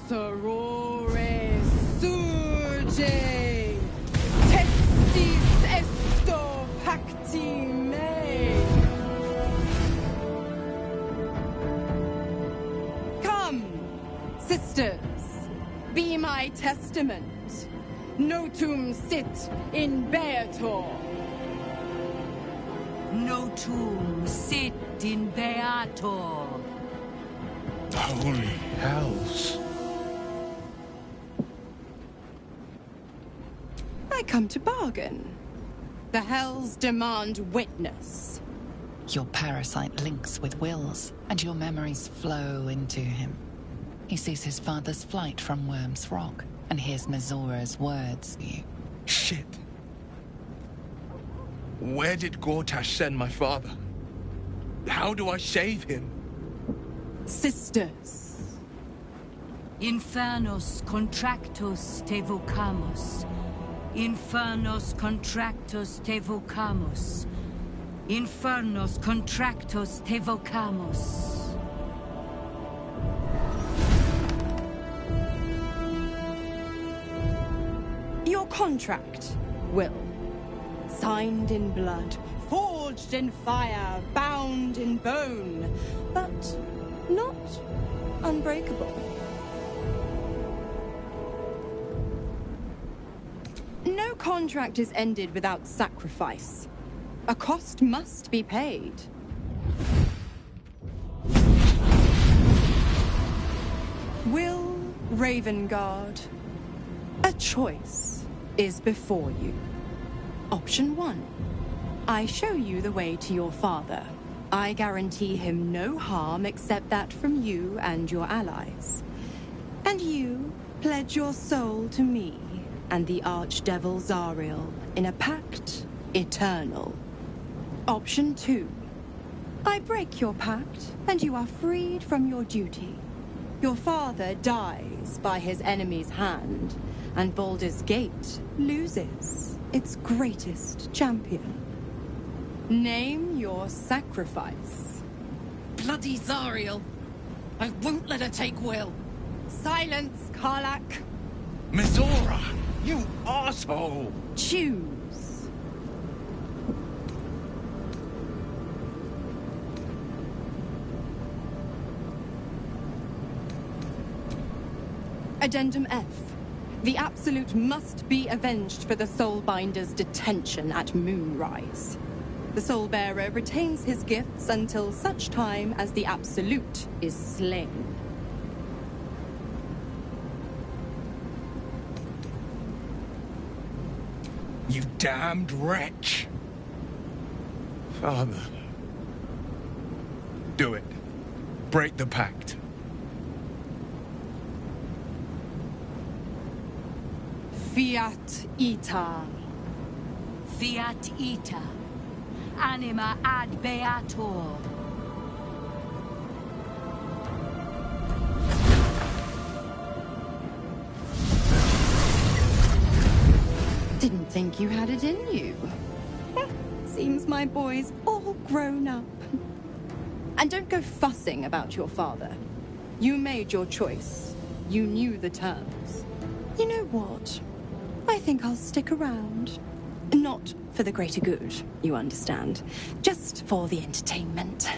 Sorore surge, testis esto pacti me. Come, sisters, be my testament. Notum sit in beator. Notum sit in beator. Holy hells. I come to bargain. The hells demand witness. Your parasite links with Will's, and your memories flow into him. He sees his father's flight from Worm's Rock, and hears Mizora's words to you. Shit. Where did Gortash send my father? How do I save him? Sisters. Infernos contractus te vocamus. Infernos contractus te vocamus. Infernos contractus te vocamus. Your contract, Will. Signed in blood, forged in fire, bound in bone, but not unbreakable. No contract is ended without sacrifice. A cost must be paid. Will Ravengard, a choice is before you. Option 1. I show you the way to your father. I guarantee him no harm except that from you and your allies. And you pledge your soul to me and the Archdevil Zariel in a pact eternal. Option 2. I break your pact, and you are freed from your duty. Your father dies by his enemy's hand, and Baldur's Gate loses its greatest champion. Name your sacrifice. Bloody Zariel. I won't let her take Will. Silence, Karlak. Mizora! You asshole! Choose. Addendum F. The Absolute must be avenged for the Soulbinder's detention at Moonrise. The Soulbearer retains his gifts until such time as the Absolute is slain. You damned wretch! Father. Do it. Break the pact. Fiat Ita. Fiat ita. Anima ad beator. Didn't think you had it in you. Seems my boy's all grown up. And don't go fussing about your father. You made your choice. You knew the terms. You know what? I think I'll stick around. Not for the greater good, you understand. Just for the entertainment.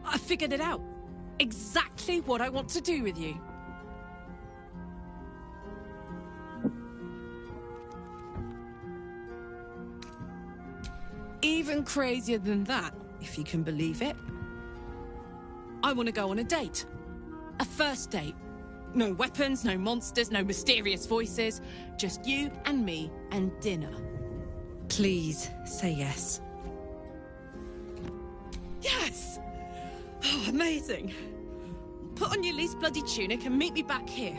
I figured it out. Exactly what I want to do with you. Even crazier than that, if you can believe it. I want to go on a date. A first date. No weapons, no monsters, no mysterious voices. Just you and me and dinner. Please say yes. Yes! Oh, amazing. Put on your least bloody tunic and meet me back here.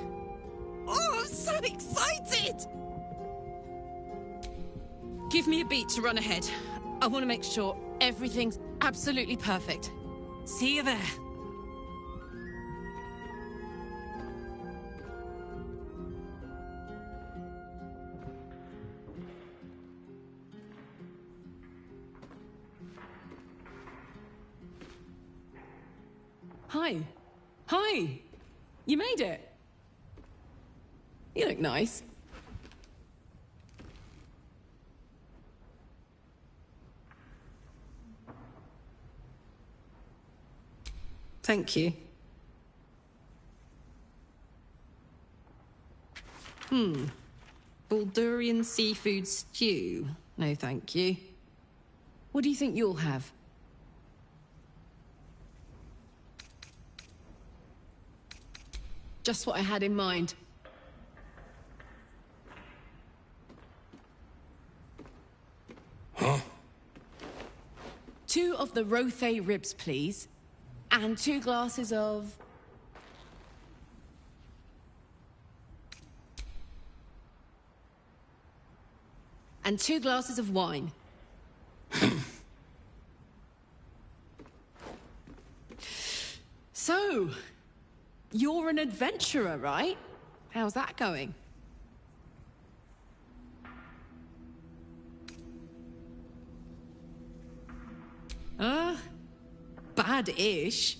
Oh, I'm so excited! Give me a beat to run ahead. I want to make sure everything's absolutely perfect. See you there. Hi. Hi. You made it. You look nice. Thank you. Baldurian seafood stew. No, thank you. What do you think you'll have? Just what I had in mind. Huh? 2 of the Rothe ribs, please. And 2 glasses of... And 2 glasses of wine. So, you're an adventurer, right? How's that going? Bad-ish.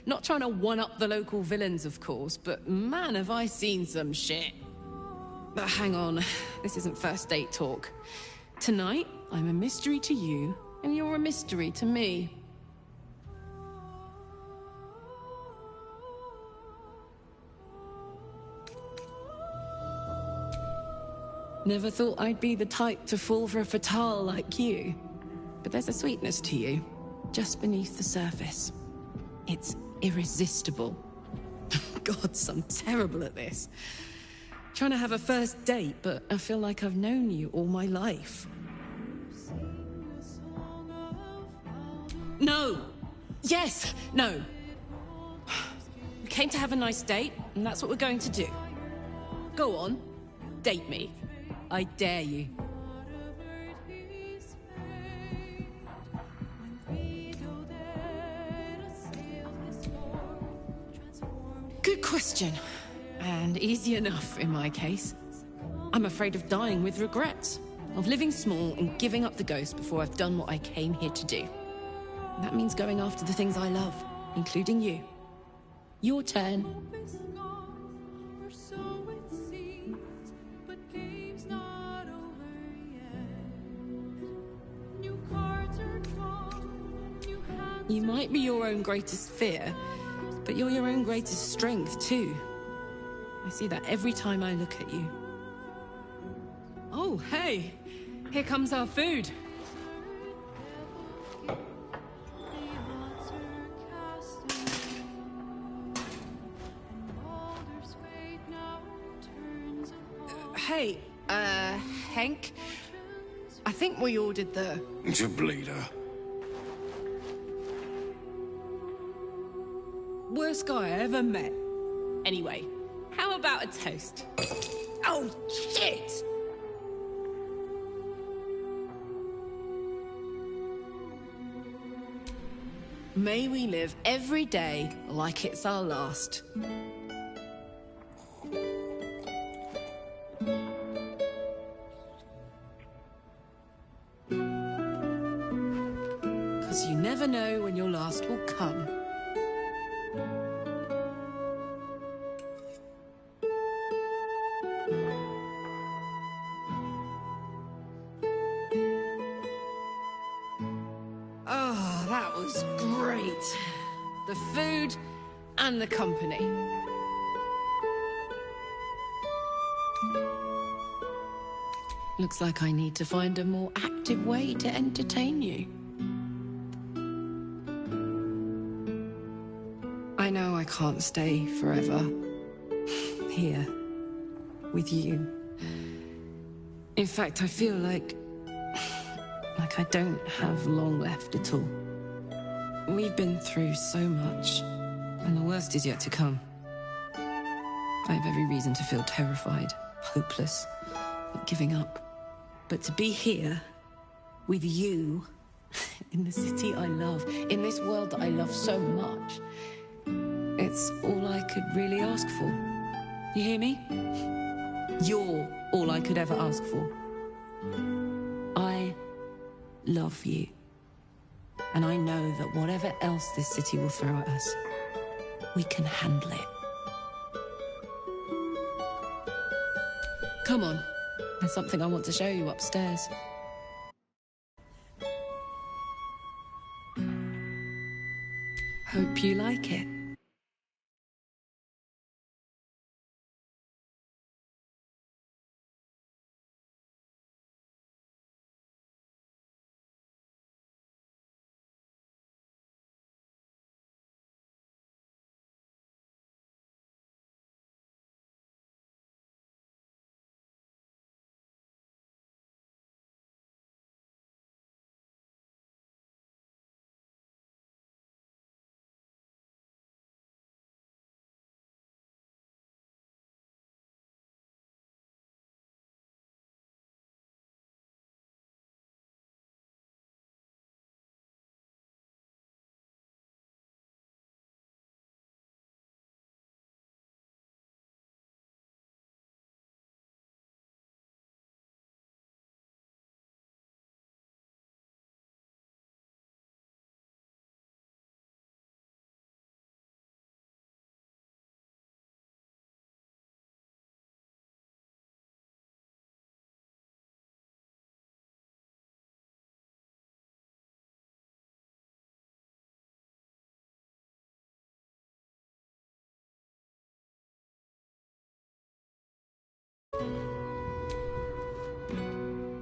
Not trying to one-up the local villains, of course, but man, have I seen some shit. But hang on, this isn't first date talk. Tonight, I'm a mystery to you, and you're a mystery to me. Never thought I'd be the type to fall for a fatale like you. But there's a sweetness to you, just beneath the surface. It's irresistible. God, I'm terrible at this. Trying to have a first date, but I feel like I've known you all my life. No! Yes! No! We came to have a nice date, and that's what we're going to do. Go on, date me. I dare you. Good question. And easy enough in my case. I'm afraid of dying with regrets. Of living small and giving up the ghost before I've done what I came here to do. That means going after the things I love, including you. Your turn. You might be your own greatest fear, but you're your own greatest strength, too. I see that every time I look at you. Oh, hey! Here comes our food. Hey, Hank? I think we ordered the... It's a bleeder. Worst guy I ever met. Anyway, how about a toast? Oh, shit! May we live every day like it's our last. Because you never know when your last will come. Oh, that was great. The food and the company. Looks like I need to find a more active way to entertain you. I know I can't stay forever, Here. With you. In fact, I feel like I don't have long left at all. We've been through so much, and the worst is yet to come. I have every reason to feel terrified, hopeless, like giving up. But to be here, with you, in the city I love, in this world that I love so much, it's all I could really ask for. You hear me? You're all I could ever ask for. I love you. And I know that whatever else this city will throw at us, we can handle it. Come on. There's something I want to show you upstairs. Hope you like it.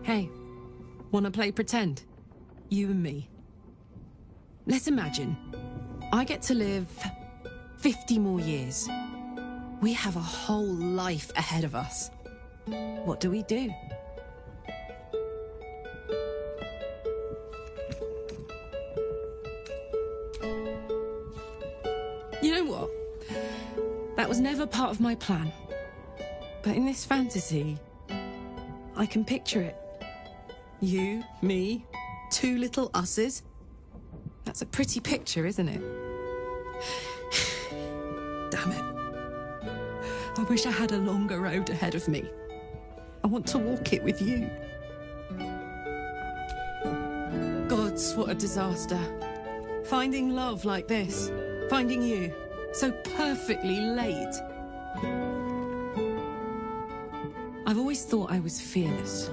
Hey, wanna play pretend? You and me. Let's imagine I get to live 50 more years. We have a whole life ahead of us. What do we do? You know what? That was never part of my plan. But in this fantasy, I can picture it. You, me, two little us's. That's a pretty picture, isn't it? Damn it. I wish I had a longer road ahead of me. I want to walk it with you. Gods, what a disaster. Finding love like this. Finding you. So perfectly late. I've always thought I was fearless.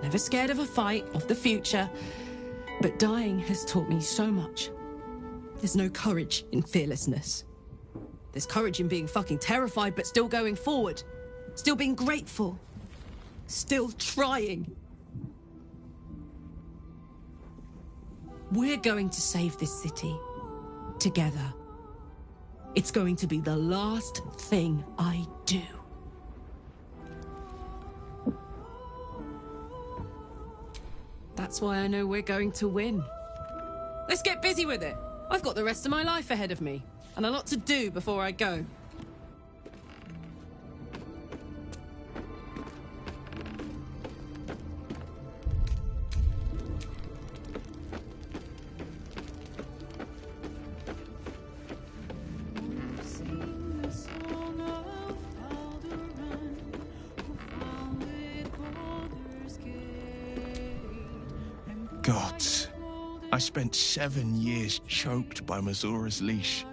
Never scared of a fight, of the future. But dying has taught me so much. There's no courage in fearlessness. There's courage in being fucking terrified, but still going forward. Still being grateful. Still trying. We're going to save this city. Together. It's going to be the last thing I do. That's why I know we're going to win. Let's get busy with it. I've got the rest of my life ahead of me, and a lot to do before I go. Gods, I spent 7 years choked by Mazura's leash.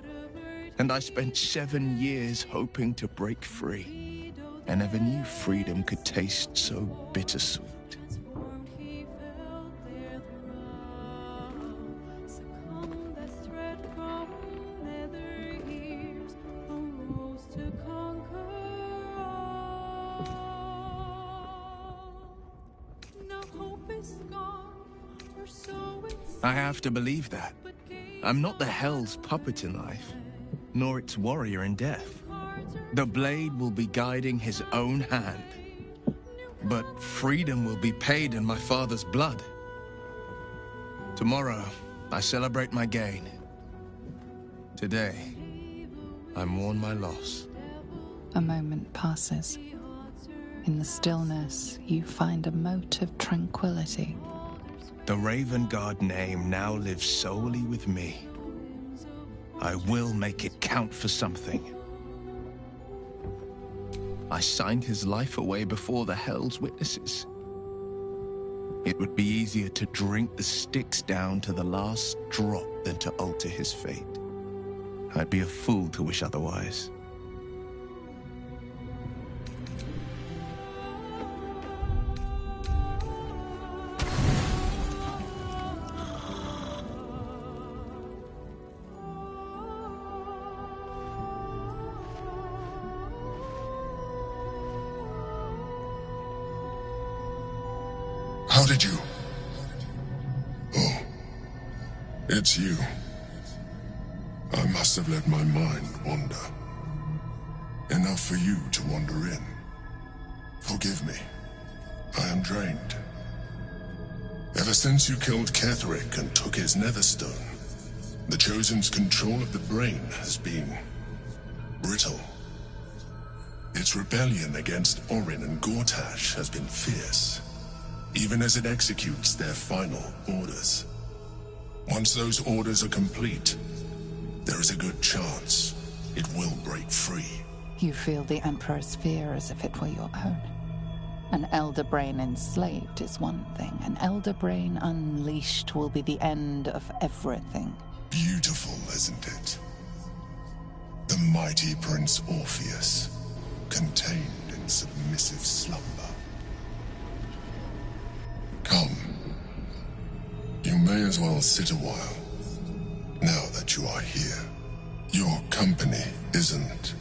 And I spent 7 years hoping to break free. I never knew freedom could taste so bittersweet. I have to believe that. I'm not the Hell's puppet in life, nor its warrior in death. The blade will be guiding his own hand. But freedom will be paid in my father's blood. Tomorrow, I celebrate my gain. Today, I mourn my loss. A moment passes. In the stillness, you find a mote of tranquility. The Raven Guard name now lives solely with me. I will make it count for something. I signed his life away before the Hell's witnesses. It would be easier to drink the Styx down to the last drop than to alter his fate. I'd be a fool to wish otherwise. How did you? Oh, it's you. I must have let my mind wander. Enough for you to wander in. Forgive me. I am drained. Ever since you killed Ketheric and took his Netherstone, the Chosen's control of the brain has been brittle. Its rebellion against Orin and Gortash has been fierce, even as it executes their final orders. Once those orders are complete, there is a good chance it will break free. You feel the Emperor's fear as if it were your own. An Elder Brain enslaved is one thing. An Elder Brain unleashed will be the end of everything. Beautiful, isn't it? The mighty Prince Orpheus, contained in submissive slumber. Come. You may as well sit a while, now that you are here. Your company isn't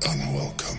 unwelcome.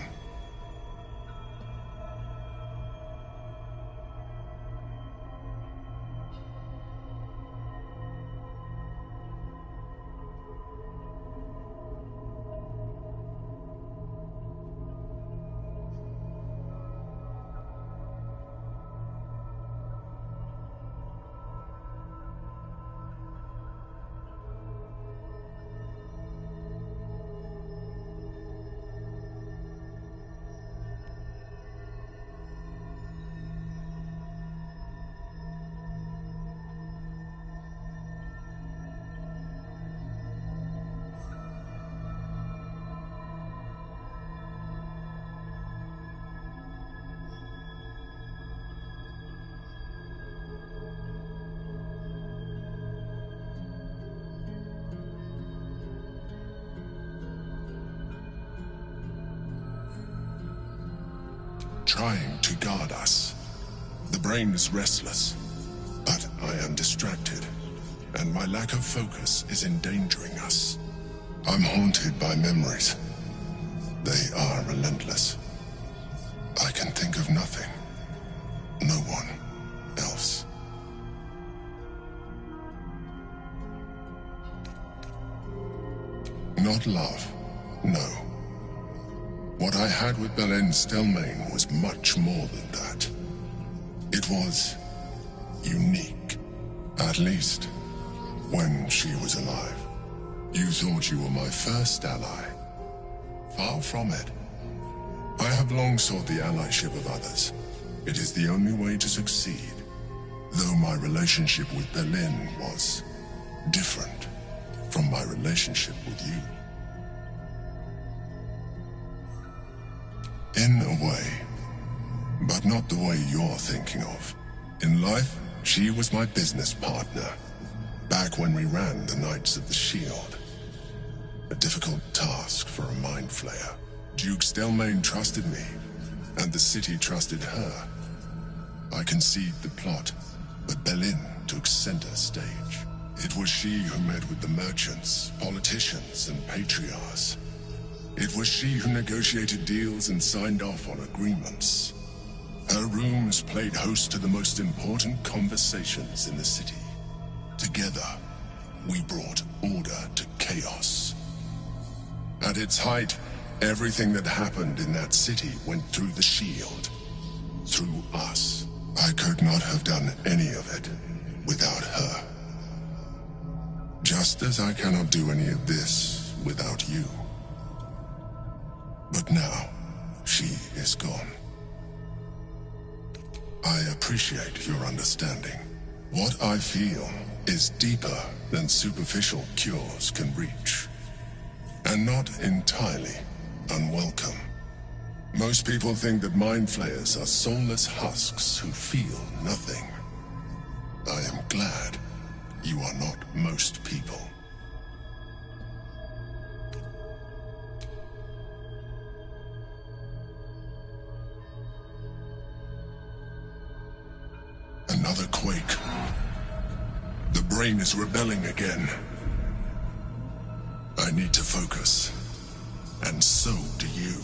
Trying to guard us. The brain is restless, but I am distracted, and my lack of focus is endangering us. I'm haunted by memories. They are relentless. I can think of nothing. No one else. Not love, no. What I had with Belen Stelmane was much more than that. It was unique, at least when she was alive. You thought you were my first ally. Far from it. I have long sought the allyship of others. It is the only way to succeed, though my relationship with Belen was different from my relationship with you. In a way, but not the way you're thinking of. In life, she was my business partner, back when we ran the Knights of the Shield. A difficult task for a mind flayer. Duke Stelmane trusted me, and the city trusted her. I conceived the plot, but Belen took center stage. It was she who met with the merchants, politicians, and patriarchs. It was she who negotiated deals and signed off on agreements. Her rooms played host to the most important conversations in the city. Together, we brought order to chaos. At its height, Everything that happened in that city went through the shield. Through us. I could not have done any of it without her. Just as I cannot do any of this without you. But now, she is gone. I appreciate your understanding. What I feel is deeper than superficial cures can reach. And not entirely unwelcome. Most people think that mind flayers are soulless husks who feel nothing. I am glad you are not most people. Another quake. The brain is rebelling again. I need to focus. And so do you.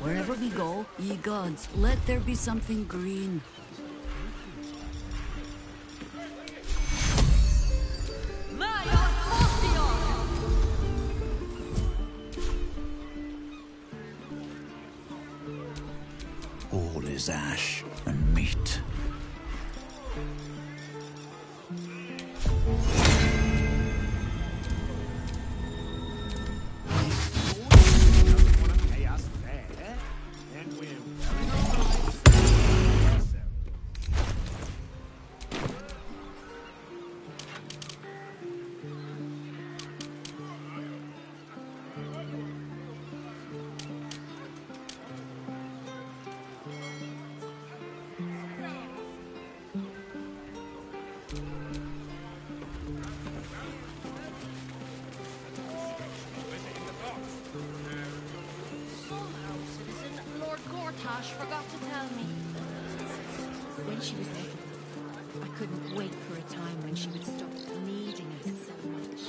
Wherever we go, ye gods, let there be something green. All is ash and meat. Forgot to tell me. When she was little, I couldn't wait for a time when she would stop needing us so much.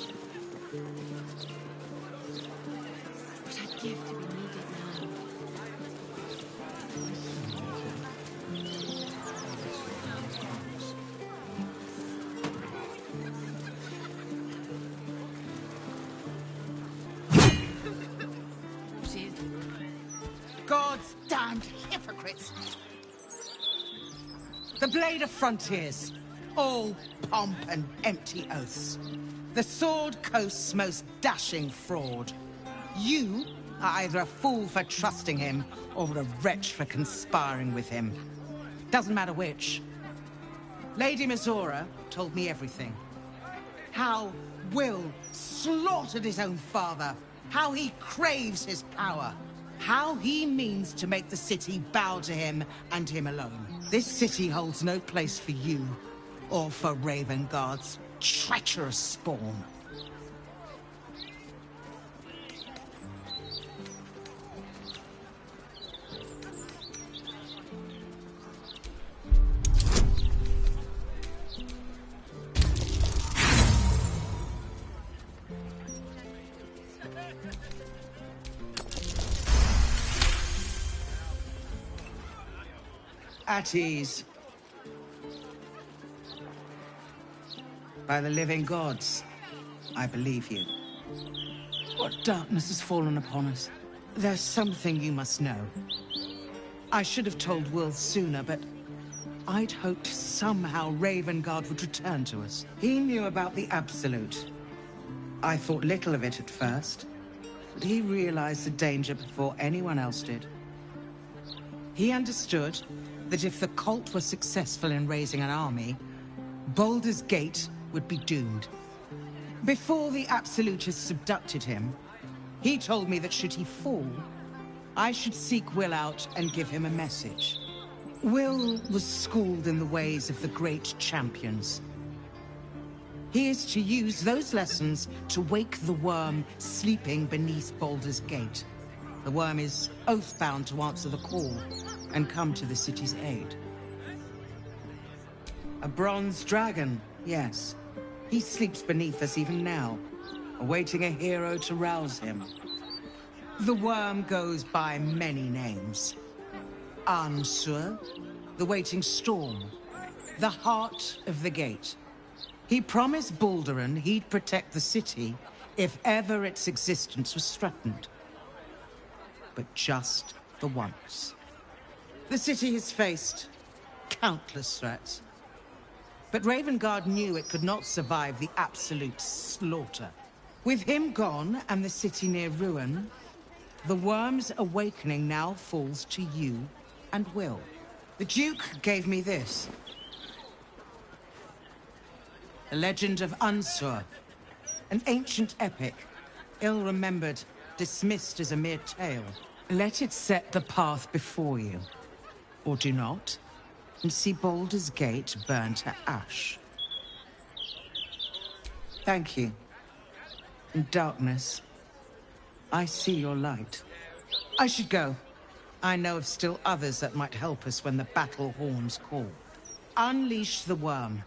But I'd give to be needed now. God's damned hypocrites! The Blade of Frontiers, all pomp and empty oaths. The Sword Coast's most dashing fraud. You are either a fool for trusting him, or a wretch for conspiring with him. Doesn't matter which. Lady Mizora told me everything. How Will slaughtered his own father. How he craves his power. How he means to make the city bow to him and him alone. This city holds no place for you, or for Ravengard's treacherous spawn. At ease. By the living gods, I believe you. What darkness has fallen upon us? There's something you must know. I should have told Will sooner, but I'd hoped somehow Ravengard would return to us. He knew about the Absolute. I thought little of it at first, but he realized the danger before anyone else did. He understood that if the cult were successful in raising an army, Baldur's Gate would be doomed. Before the Absolutists abducted him, he told me that should he fall, I should seek Will out and give him a message. Will was schooled in the ways of the great champions. He is to use those lessons to wake the worm sleeping beneath Baldur's Gate. The worm is oath-bound to answer the call and come to the city's aid. A bronze dragon, yes. He sleeps beneath us even now, awaiting a hero to rouse him. The worm goes by many names. Ansur, the waiting storm, the heart of the gate. He promised Balduran he'd protect the city if ever its existence was threatened. But just the once. The city has faced countless threats. But Ravengard knew it could not survive the absolute slaughter. With him gone and the city near ruin, the worm's awakening now falls to you and Will. The Duke gave me this. The Legend of Ansur. An ancient epic, ill-remembered, dismissed as a mere tale. Let it set the path before you. Or do not, and see Baldur's Gate burn to ash. Thank you. In darkness, I see your light. I should go. I know of still others that might help us when the battle horns call. Unleash the worm.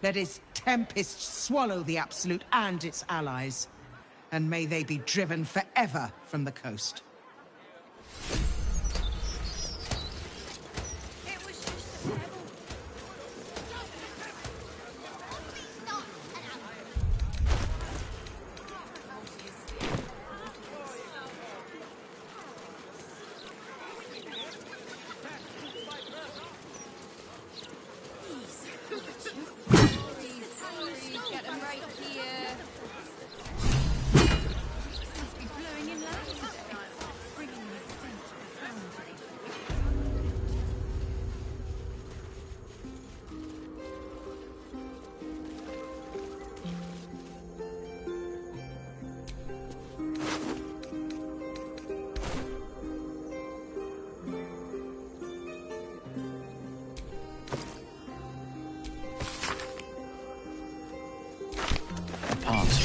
Let its tempest swallow the Absolute and its allies. And may they be driven forever from the coast.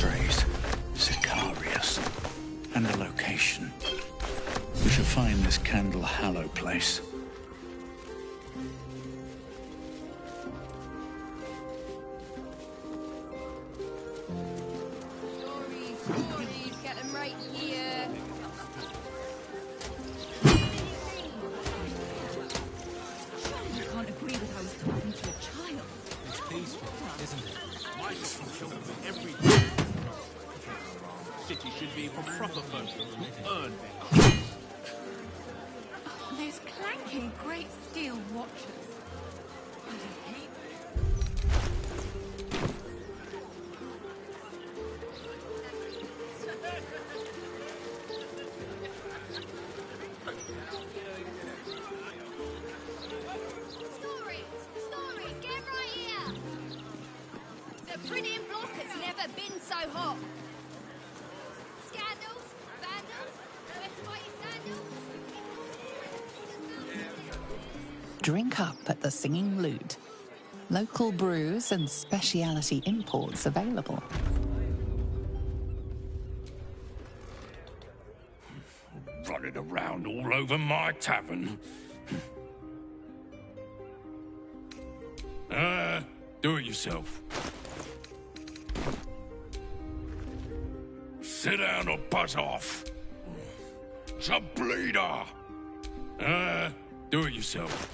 Phrase, Sicarius, and a location. We should find this Candle Hallow place. Stories, get them right here. Surely you can't agree that I was talking to a child. It's peaceful, isn't it? Why is this fulfilled every city should be for proper folk who earn their lives. There's clanking great steel watches. I hate Stories, get right here! The printing block has never been so hot. Scandals, vandals, better buy your sandals. Drink up at the Singing Lute. Local brews and specialty imports available. Running around all over my tavern. Do it yourself. Sit down or buzz off. It's a bleeder. Do it yourself.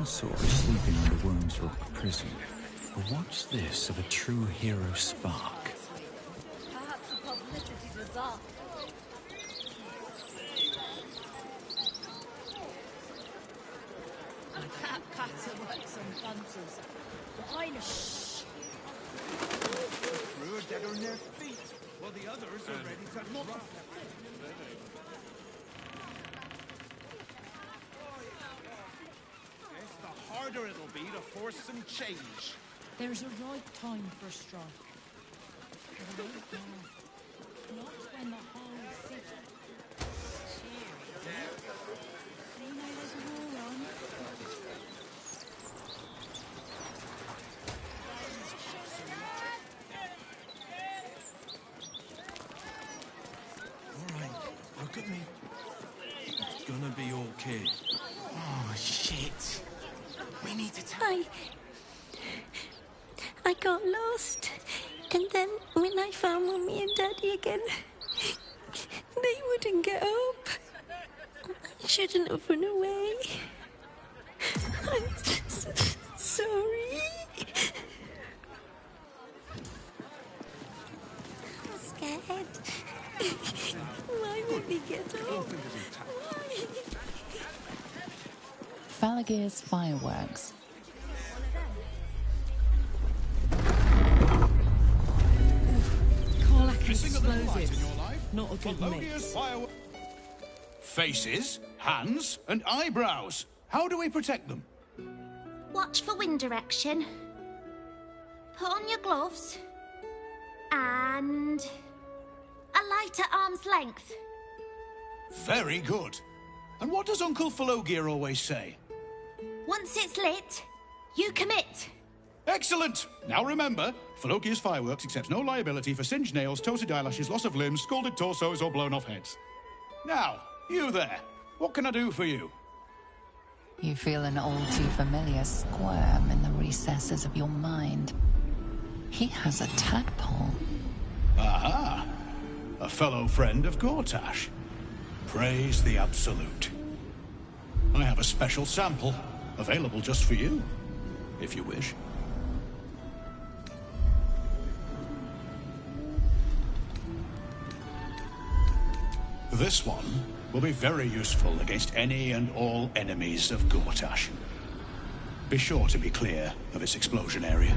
saw her sleeping under Worm's Rock prison. A watch this of a true hero spark. Perhaps a publicity disaster. That patter works on punters. Behind a shh. Crew are dead on their feet, while the others are ready to drop. Guess the harder it'll be to force some change. There's a right time for a strike. But right now. Not when the whole city... You know there's a war on. Alright, look at me. It's gonna be okay. Oh, shit. We need to I got lost. And then when I found Mummy and Daddy again, they wouldn't get up. I shouldn't have run away. I'm sorry. I'm scared. Why would we get up? Falagir's fireworks. Explosives. Not a good mix. Faces, hands, and eyebrows. How do we protect them? Watch for wind direction. Put on your gloves. And... a light at arm's length. Very good. And what does Uncle Falogir always say? Once it's lit, you commit. Excellent! Now remember, Falogir's Fireworks accepts no liability for singed nails, toasted eyelashes, loss of limbs, scalded torsos, or blown off heads. Now, you there. What can I do for you? You feel an all too familiar squirm in the recesses of your mind. He has a tadpole. Aha! A fellow friend of Gortash. Praise the Absolute. I have a special sample, available just for you, if you wish. This one will be very useful against any and all enemies of Gortash. Be sure to be clear of its explosion area.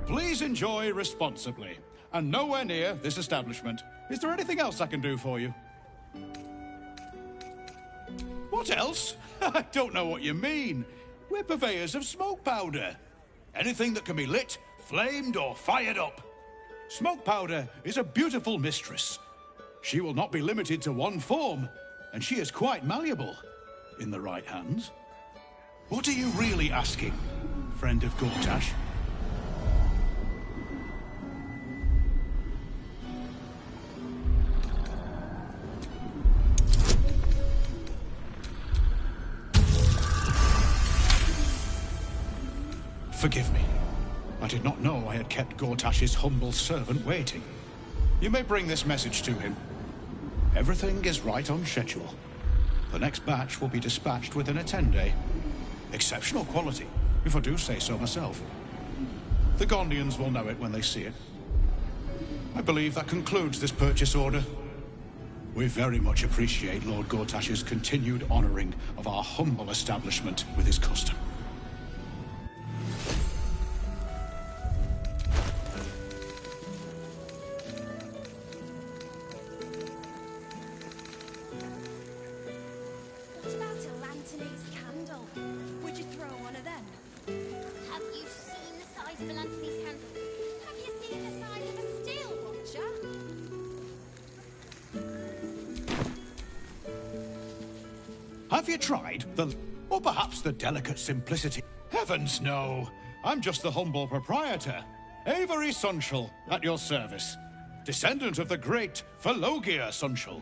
Please enjoy responsibly, and nowhere near this establishment. Is there anything else I can do for you? What else? I don't know what you mean. We're purveyors of smoke powder. Anything that can be lit, flamed, or fired up. Smoke powder is a beautiful mistress. She will not be limited to one form, and she is quite malleable in the right hands. What are you really asking, friend of Gortash? Forgive me. I did not know I had kept Gortash's humble servant waiting. You may bring this message to him. Everything is right on schedule. The next batch will be dispatched within a 10-day. Exceptional quality, if I do say so myself. The Gondians will know it when they see it. I believe that concludes this purchase order. We very much appreciate Lord Gortash's continued honoring of our humble establishment with his custom. What about a Lanthony's candle? Would you throw one of them? Have you seen the size of a Lanthony's candle? Have you seen the size of a steel watcher? Have you tried the... or perhaps the delicate simplicity? Heavens, no. I'm just the humble proprietor, Avery Sunshall, at your service. Descendant of the great Falogir Sunshall.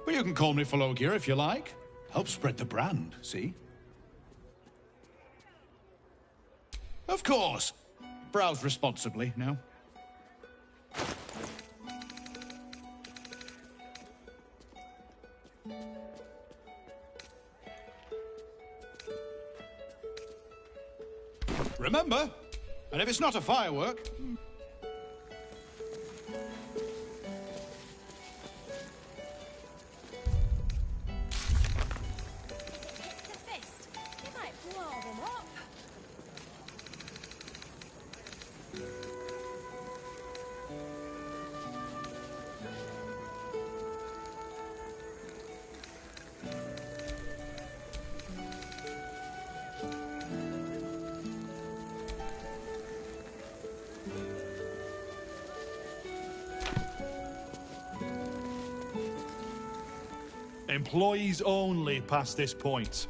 But you can call me Falogir if you like. Help spread the brand, see? Of course. Browse responsibly now. Remember? And if it's not a firework... It's a fist. You might blow them up. Employees only past this point.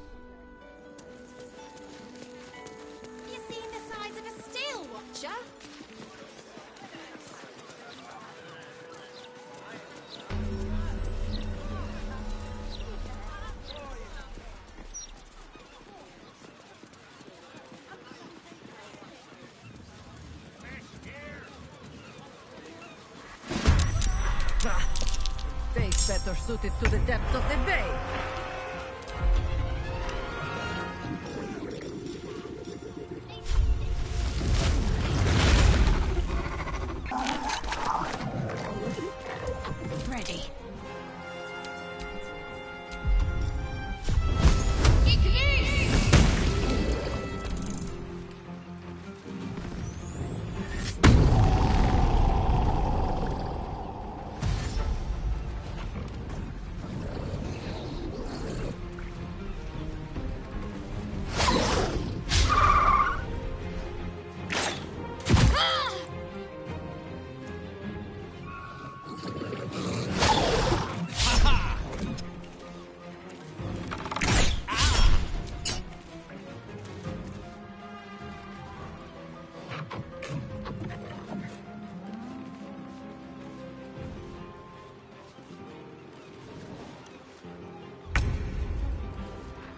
You seen the size of a steel watcher? Face better suited to the depths of the bay. Ready.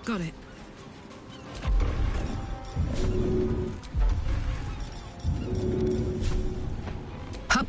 Got it. Hup.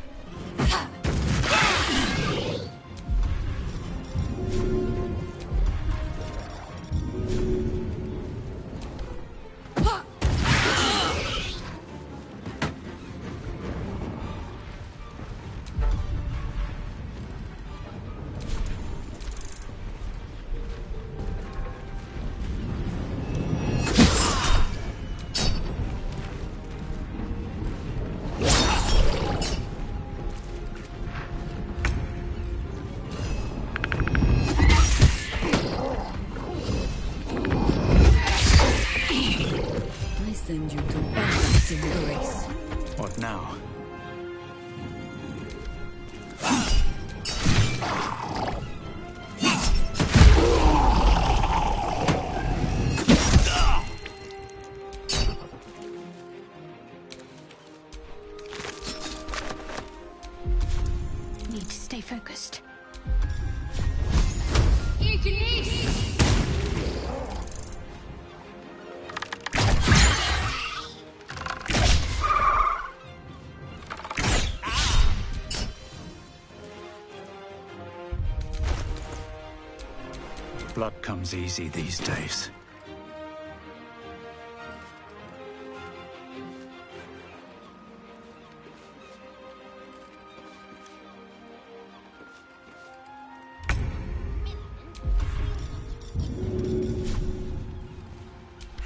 I send you to endless embrace. What now? Need to stay focused. Blood comes easy these days.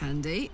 Handy.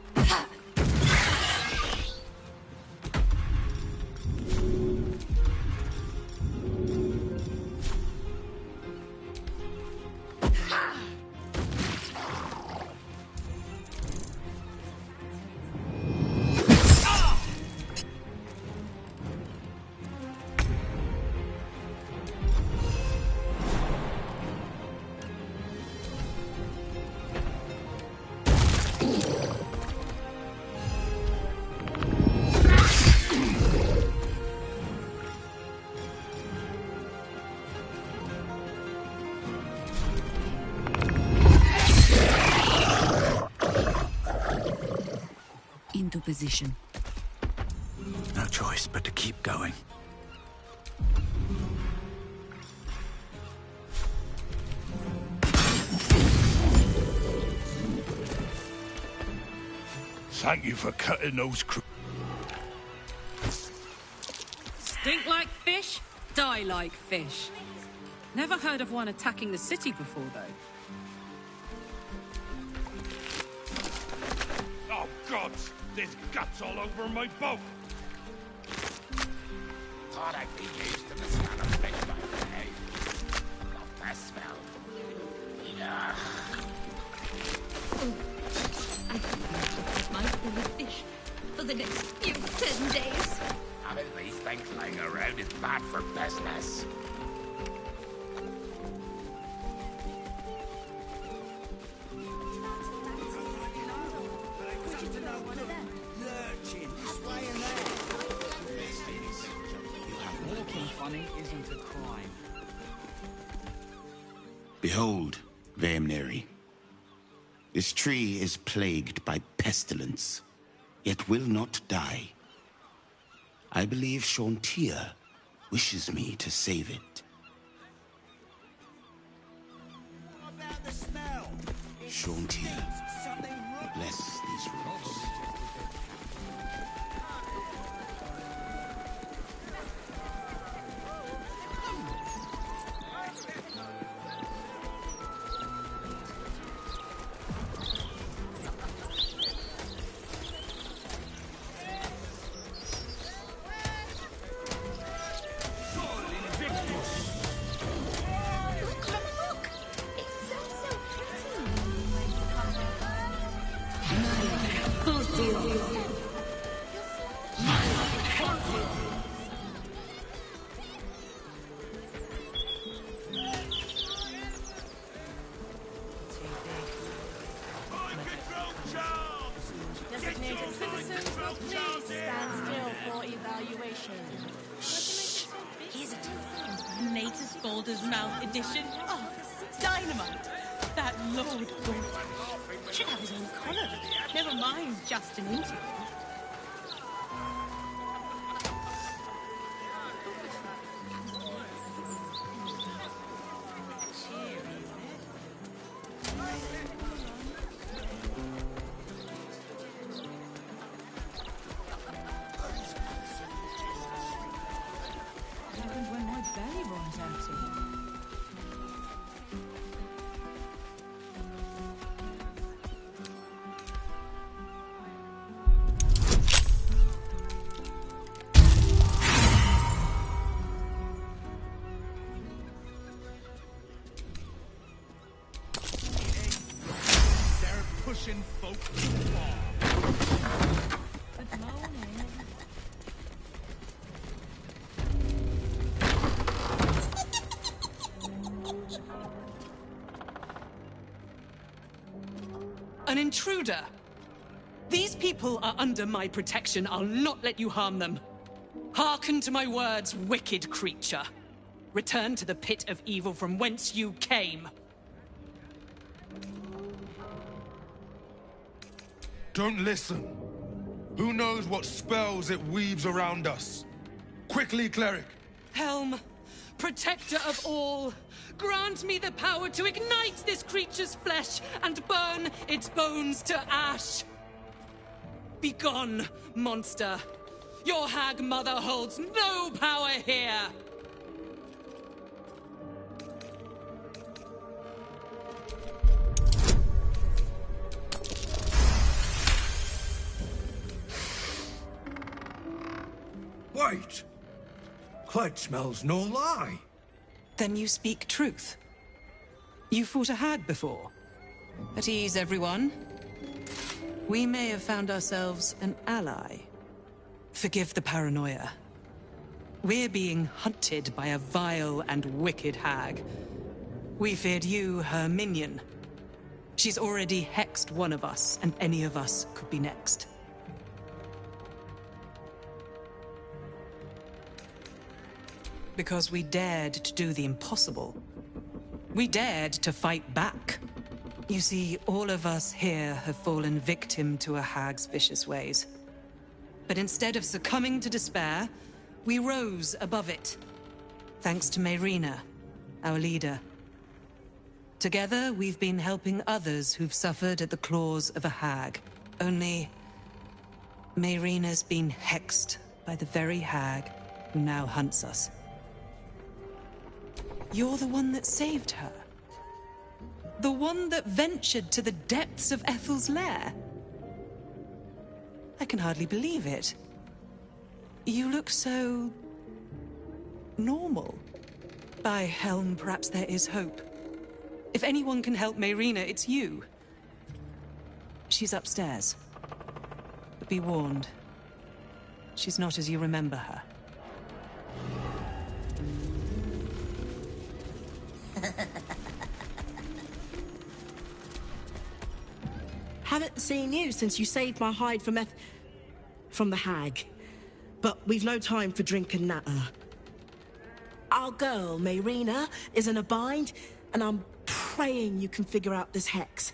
Into position. No choice but to keep going. Thank you for cutting those Stink like fish, die like fish. Never heard of one attacking the city before, though. Oh, God! There's guts all over my boat! Thought I'd be used to the smell of fish by day. Love that smell. Yeah. My full of fish for the next few 10 days. Having these things lying around is bad for business. Walking funny isn't a crime. Behold, Vaemneri. This tree is plagued by pestilence, yet will not die. I believe Chauntea wishes me to save it. Chauntea, bless these roots. Designated citizens will please stand still for evaluation. Here's a Natus Boulder's Mouth edition. Oh, dynamite! That Lord Gortash should have his own collar. Never mind just an interview. What happens when my belly runs empty? They're pushing folk too far. Good morning. An intruder! These people are under my protection. I'll not let you harm them. Hearken to my words, wicked creature. Return to the pit of evil from whence you came. Don't listen. Who knows what spells it weaves around us? Quickly, cleric. Helm, protector of all, grant me the power to ignite this creature's flesh and burn its bones to ash. Begone, monster. Your hag mother holds no power here. Wait! Clyde smells no lie. Then you speak truth. You fought a hag before. At ease, everyone. We may have found ourselves an ally. Forgive the paranoia. We're being hunted by a vile and wicked hag. We feared you, her minion. She's already hexed one of us, and any of us could be next. Because we dared to do the impossible. We dared to fight back. You see, all of us here have fallen victim to a hag's vicious ways. But instead of succumbing to despair, we rose above it. Thanks to Mayrina, our leader. Together, we've been helping others who've suffered at the claws of a hag. Only, Mayrina's been hexed by the very hag who now hunts us. You're the one that saved her. The one that ventured to the depths of Ethel's lair. I can hardly believe it. You look so... normal. By Helm, perhaps there is hope. If anyone can help Mayrina, it's you. She's upstairs. But be warned. She's not as you remember her. Haven't seen you since you saved my hide from the hag. But we've no time for drink and natter. Our girl, Mayrina, is in a bind, and I'm praying you can figure out this hex.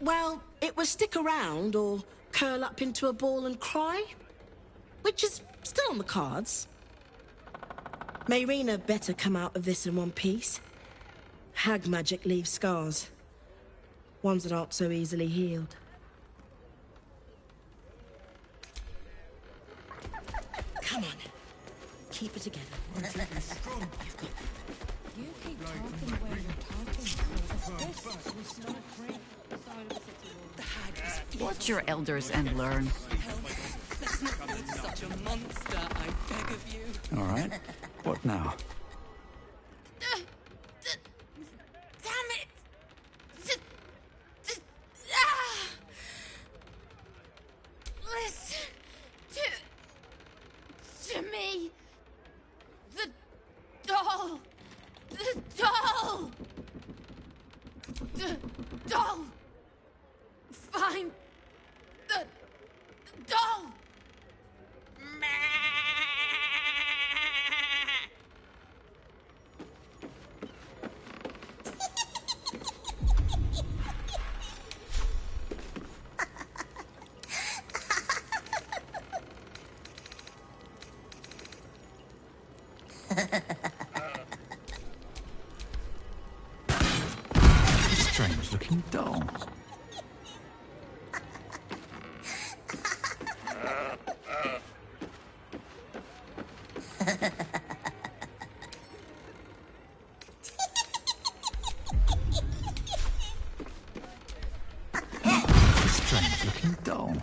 Well, it was stick around or curl up into a ball and cry, which is still on the cards. Mayrina better come out of this in one piece. Hag magic leaves scars, ones that aren't so easily healed. Come on, keep it together. You keep talking where you're talking. This was not great. The hag is... Watch your elders and learn. Let's not go to such a monster, I beg of you. All right. What now? Damn it! Listen to me. The doll. The doll. The doll. Find the doll. Strange looking doll. Strange looking doll.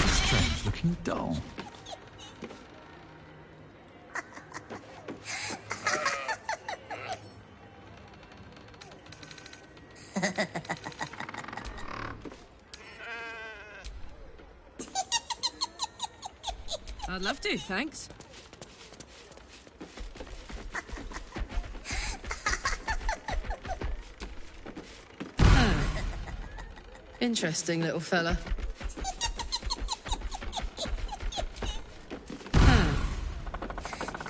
Strange looking doll. I'd love to, thanks. Interesting little fella.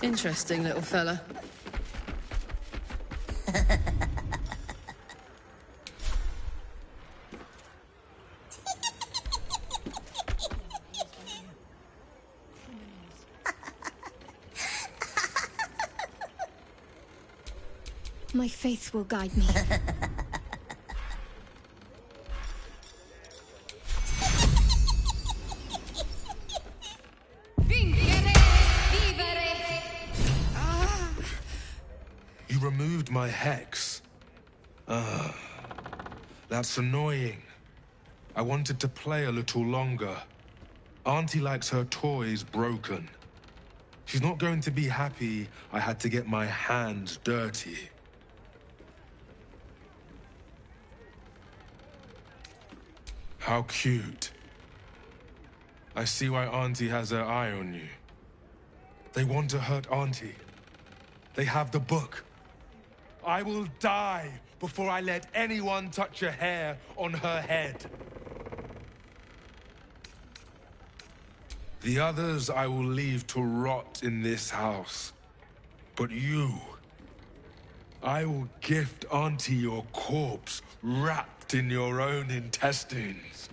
Interesting little fella. My faith will guide me. You removed my hex. That's annoying. I wanted to play a little longer. Auntie likes her toys broken. She's not going to be happy I had to get my hands dirty. How cute. I see why Auntie has her eye on you. They want to hurt Auntie. They have the book. I will die before I let anyone touch a hair on her head. The others I will leave to rot in this house. But you, I will gift Auntie your corpse wrapped in your own intestines.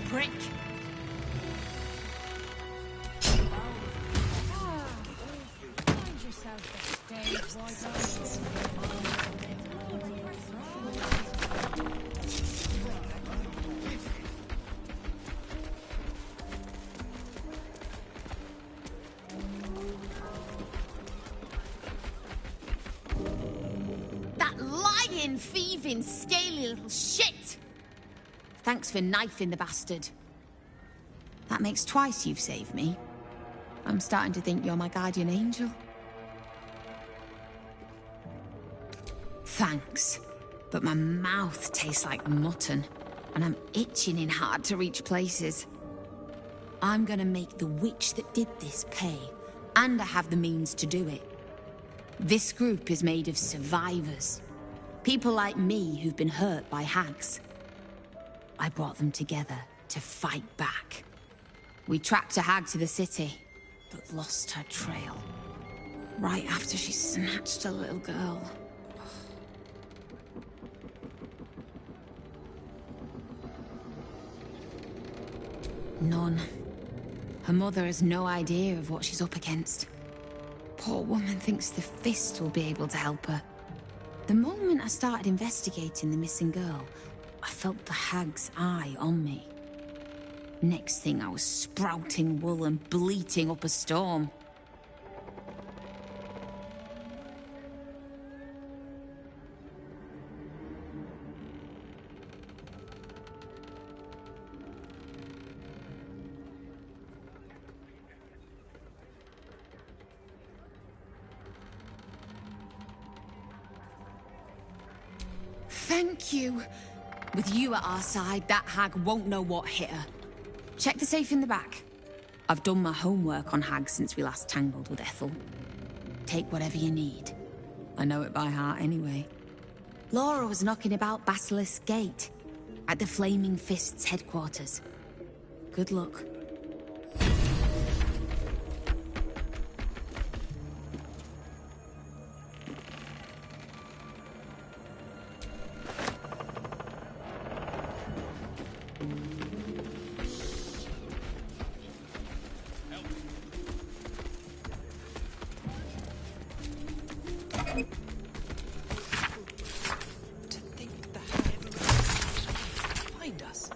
prick! Find yourself a stage, That lying, thieving, scaly little shit! Thanks for knifing the bastard. That makes twice you've saved me. I'm starting to think you're my guardian angel. Thanks, but my mouth tastes like mutton, and I'm itching in hard-to-reach places. I'm gonna make the witch that did this pay, and I have the means to do it. This group is made of survivors. People like me who've been hurt by hags. I brought them together to fight back. We tracked a hag to the city, but lost her trail. Right after she snatched a little girl. None. Her mother has no idea of what she's up against. Poor woman thinks the Fist will be able to help her. The moment I started investigating the missing girl, I felt the hag's eye on me. Next thing, I was sprouting wool and bleating up a storm. Thank you. With you at our side, that hag won't know what hit her. Check the safe in the back. I've done my homework on hags since we last tangled with Ethel. Take whatever you need. I know it by heart anyway. Laura was knocking about Basilisk Gate, at the Flaming Fist's headquarters. Good luck. Find us.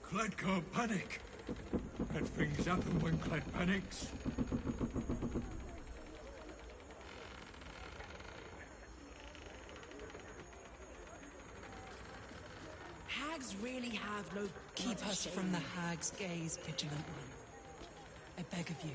Cled can't panic. Bad things happen when Cled panics. Hags really have no... Keep us from the hag's gaze, Vigilant One. I beg of you.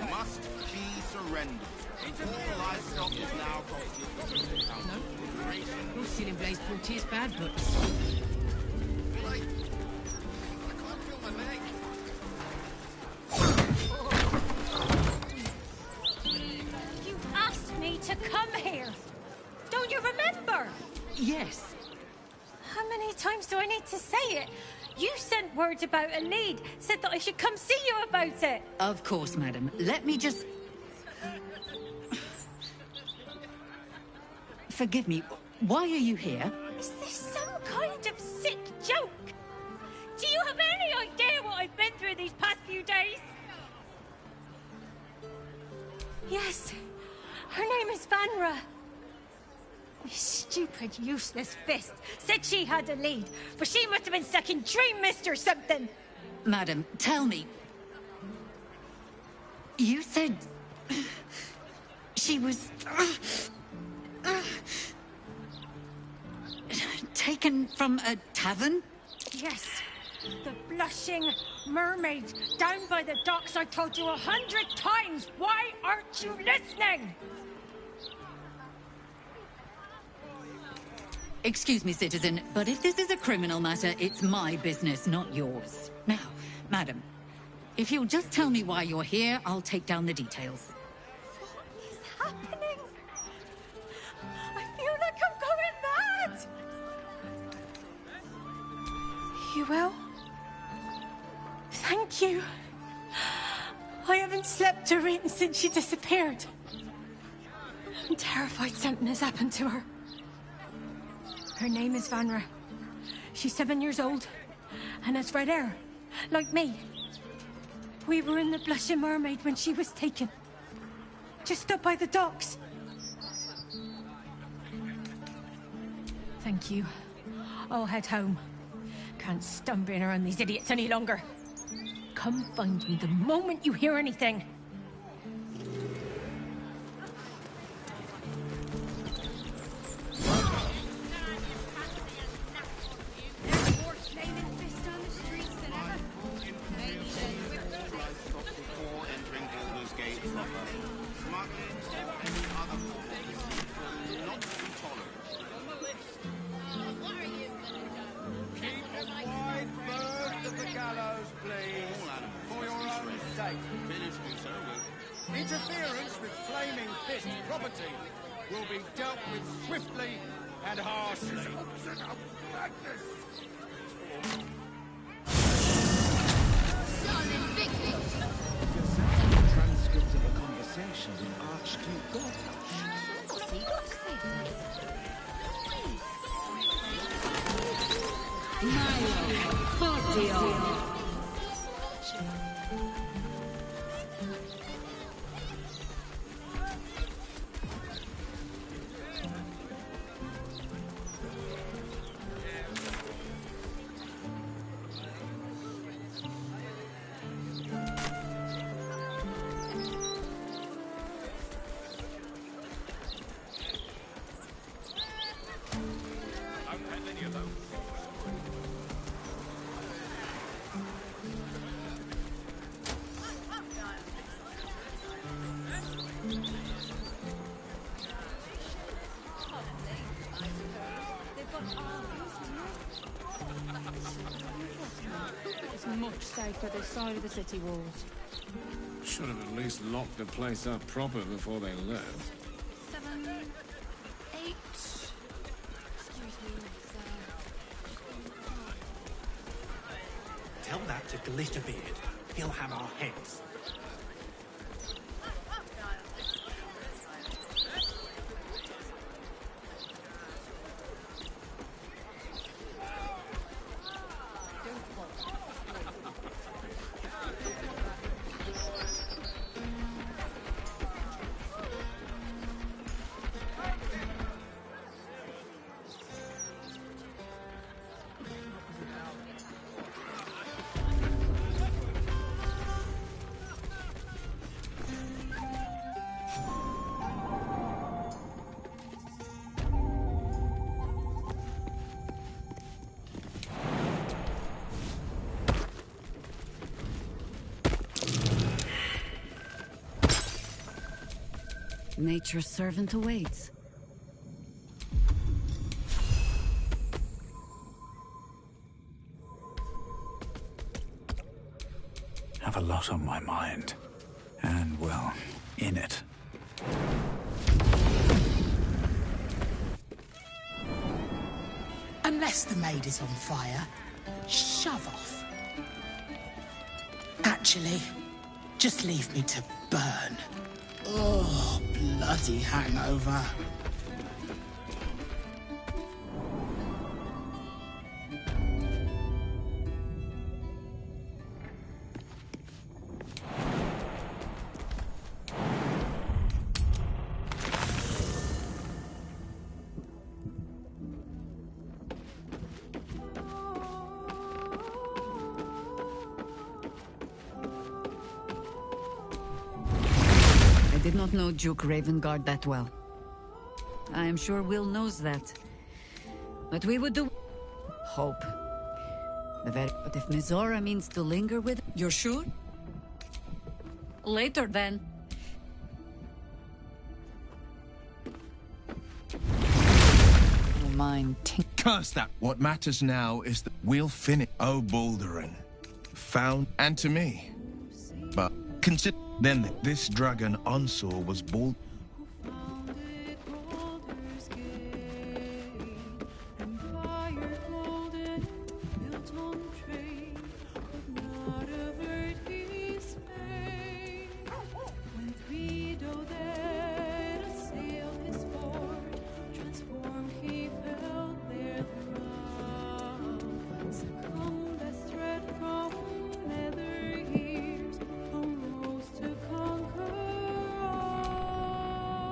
Must be surrendered. All livestock is now confiscated. No. You're stealing Blaze Portier's bad books. You asked me to come here. Don't you remember? Yes. How many times do I need to say it? You sent word about a lead, said that I should come see you about it. Of course, madam. Let me just... Forgive me. Why are you here? Is this so Vanra! You stupid, useless fist. Said she had a lead, but she must have been stuck in Dream Mist or something. Madam, tell me. You said... she was... taken from a tavern? Yes. The blushing mermaid down by the docks. I told you 100 times. Why aren't you listening? Excuse me, citizen, but if this is a criminal matter, it's my business, not yours. Now, madam, if you'll just tell me why you're here, I'll take down the details. What is happening? I feel like I'm going mad. You will? Thank you. I haven't slept or eaten since she disappeared. I'm terrified something has happened to her. Her name is Vanra. She's 7 years old and has red hair, like me. We were in the Blushing Mermaid when she was taken. Just up by the docks. Thank you. I'll head home. Can't stand being around these idiots any longer. Come find me the moment you hear anything. Interference with flaming fist property will be dealt with swiftly and harshly. Transcript of a conversation with Archduke Gortash. It's much safer this side of the city walls. Should have at least locked the place up proper before they left. 7, 8. Excuse me, Tell that to Glitterbeard. He'll have our heads. Nature's servant awaits. Have a lot on my mind. And, well, in it. Unless the maid is on fire, shove off. Actually, just leave me to burn. Oh, bloody hangover. don't know Duke Ravengard that well. I am sure Will knows that. But we would do... hope. But if Mizora means to linger with... You're sure? Later, then. Mine. Curse that. What matters now is that we'll finish. Oh, Baldurin. Found and to me. But consider then that this dragon Onsor was Bald.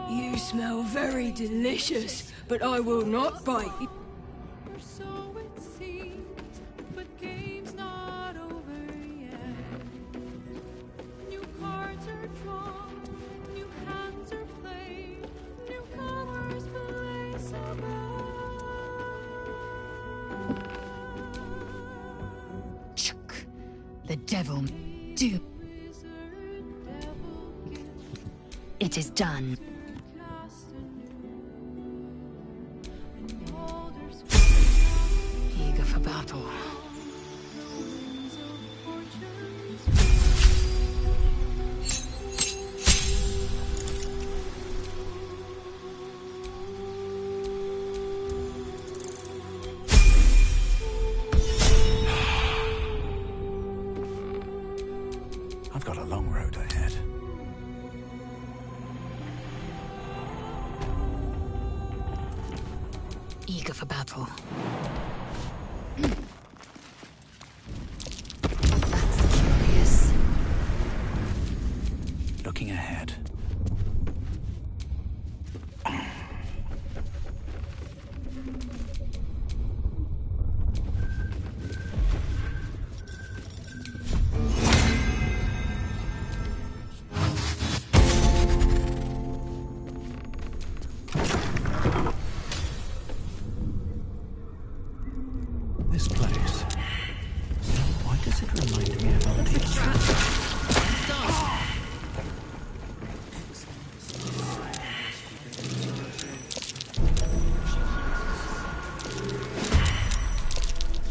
You smell very delicious, but I will not bite. The devil. Do. It is done. Eager for battle. I've got a long road ahead. Eager for battle. That's curious. Looking ahead. This place. Why does it remind me of Auntie?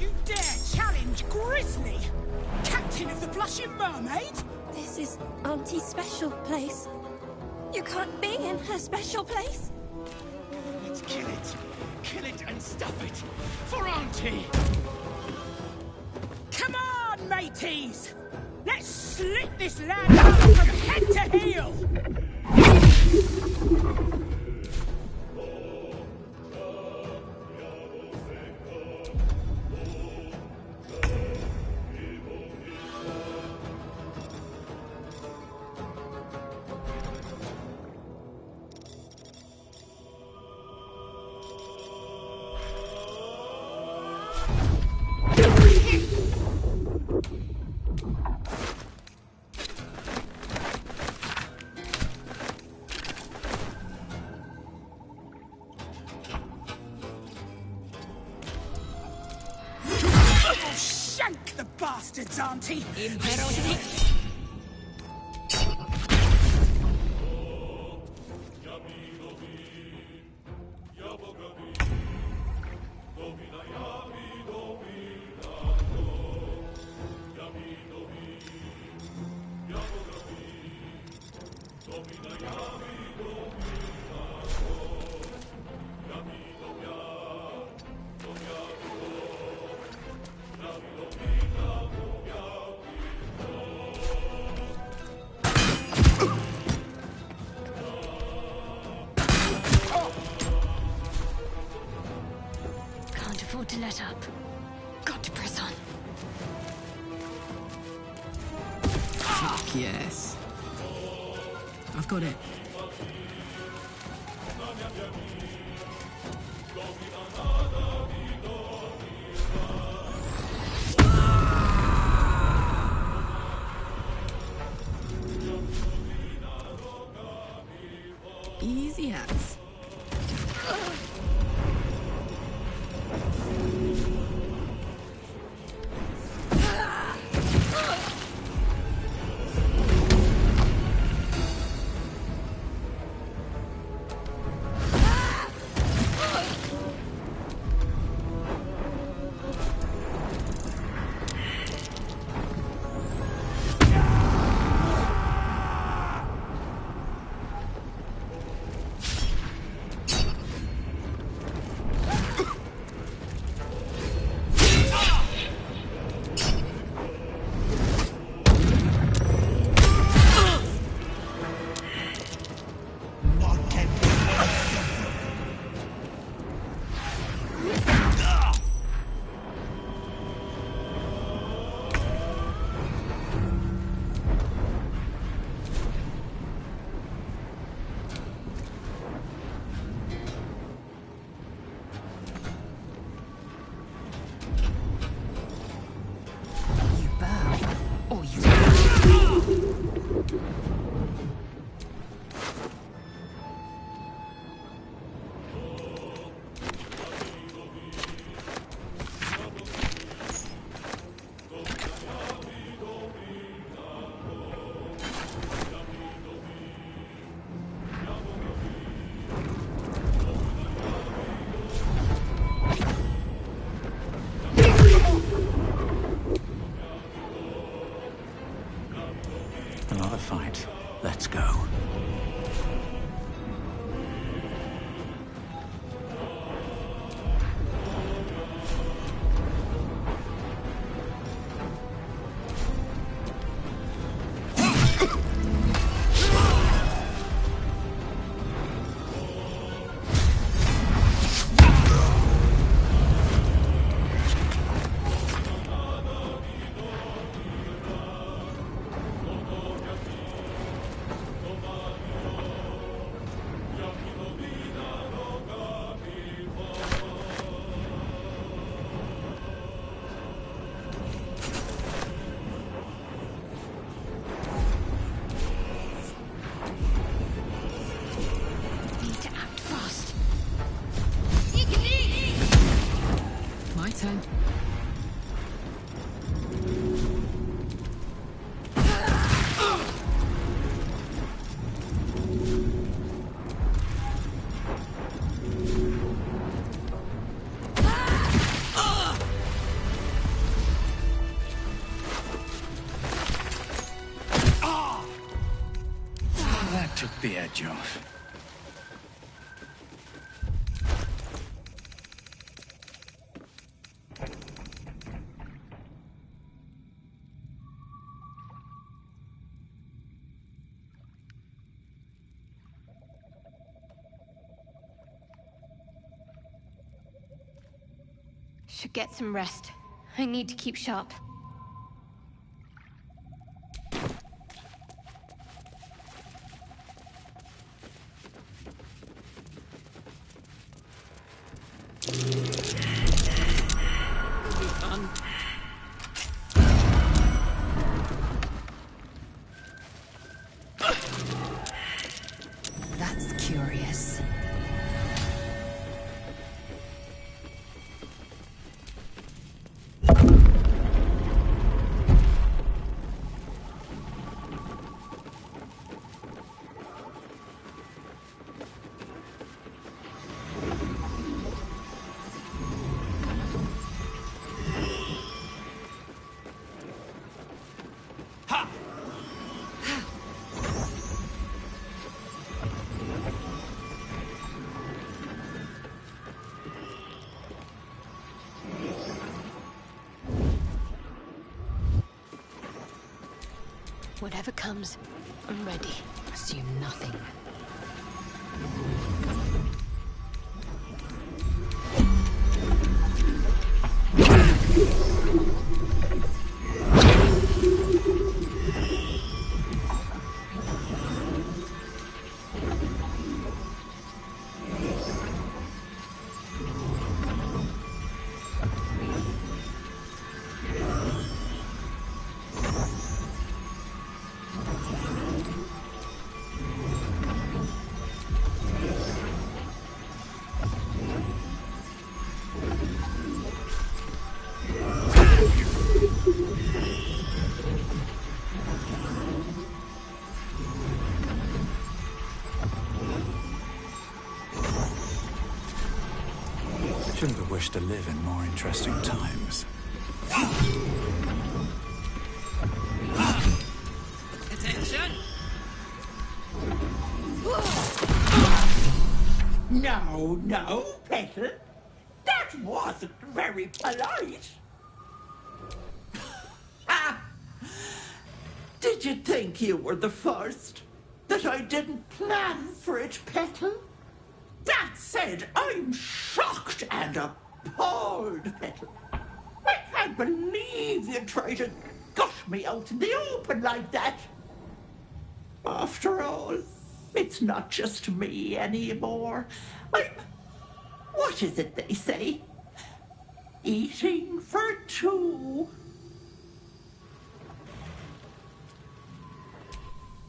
You dare challenge Grizzly, Captain of the Blushing Mermaid? This is Auntie's special place. You can't be in her special place. Let's kill it. Kill it and stuff it. For Auntie! Come on, mateys! Let's slit this land out from head to heel! Oh, shank the bastards, Auntie! Can't afford to let up. Got to press on. Fuck yes. I've got it. you off. Should get some rest. I need to keep sharp. That's curious. Whatever comes, I'm ready. Assume nothing. Shouldn't have wished to live in more interesting times. Attention! No, Petal. That wasn't very polite. Did you think you were the first? That I didn't plan for it, Petal? That said, I'm shocked and appalled, Petal. I can't believe you tried to gush me out in the open like that. After all, it's not just me anymore. What is it they say? Eating for two.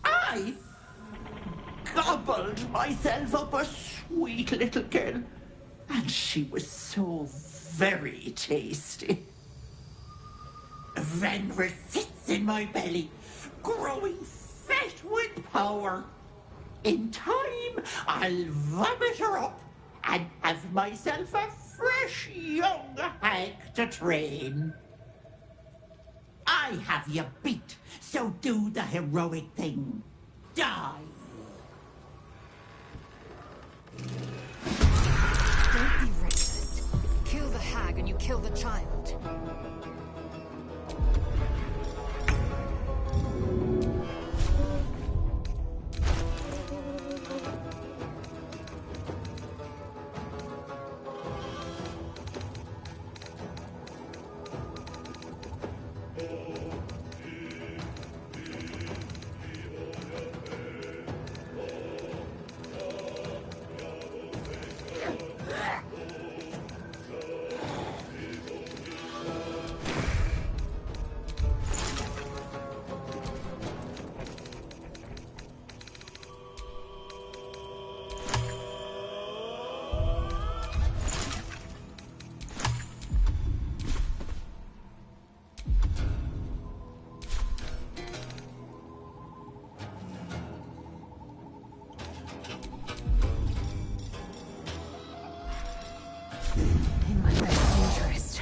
I gobbled myself up a sweet little girl, and she was so very tasty. Venra sits in my belly, growing fat with power. In time, I'll vomit her up and have myself a fresh young hag to train. I have you beat, so do the heroic thing. Die. Don't be reckless. Kill the hag and you kill the child. In my best interest.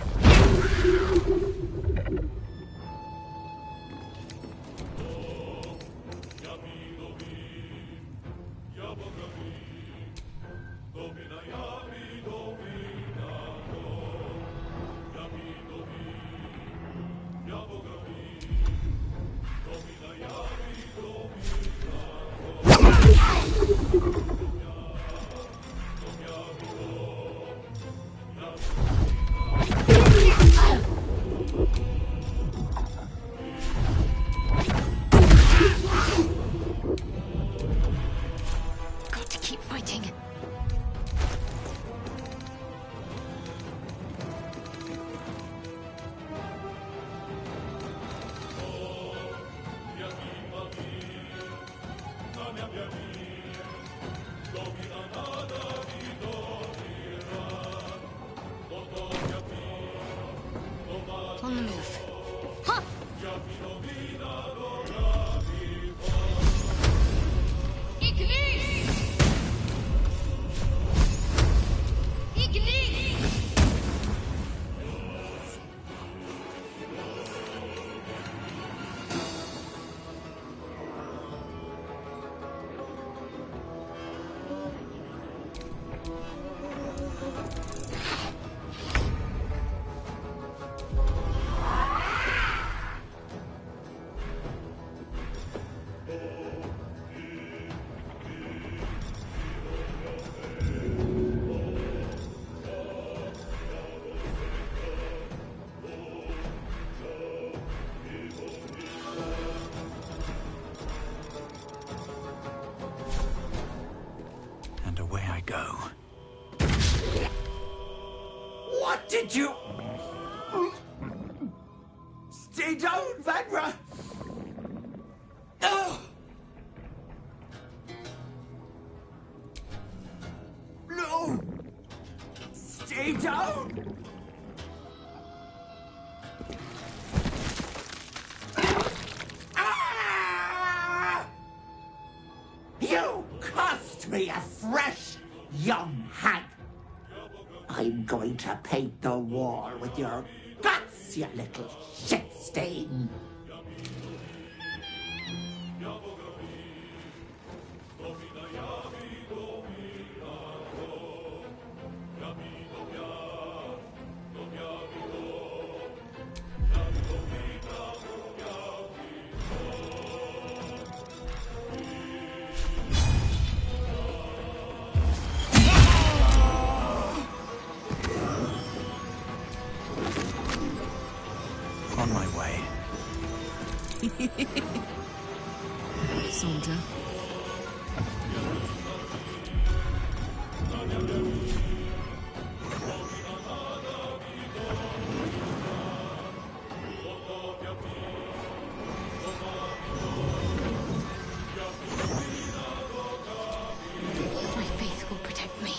On the move. Huh! And away I go. What did you... Stay down, Vanra! Oh! No! Stay down! Ah! You cost me a fresh young hag! I'm going to paint the wall with your guts, you little shit stain! On my way. Soldier. My faith will protect me.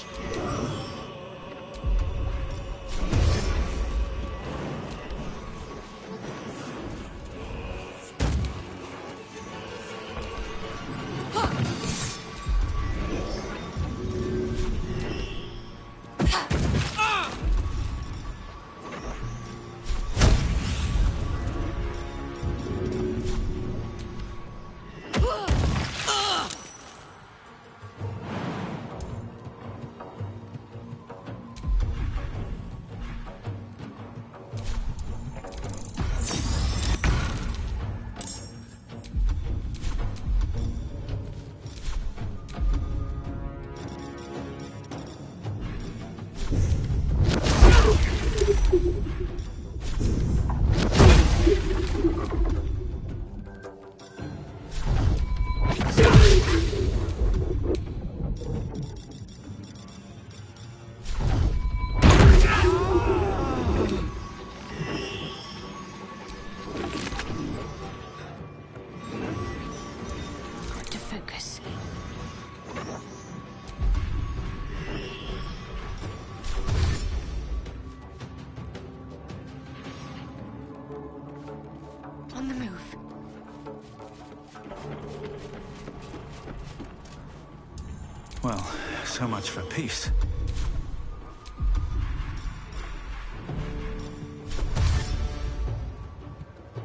Hard to focus. On the move. Well, so much for peace.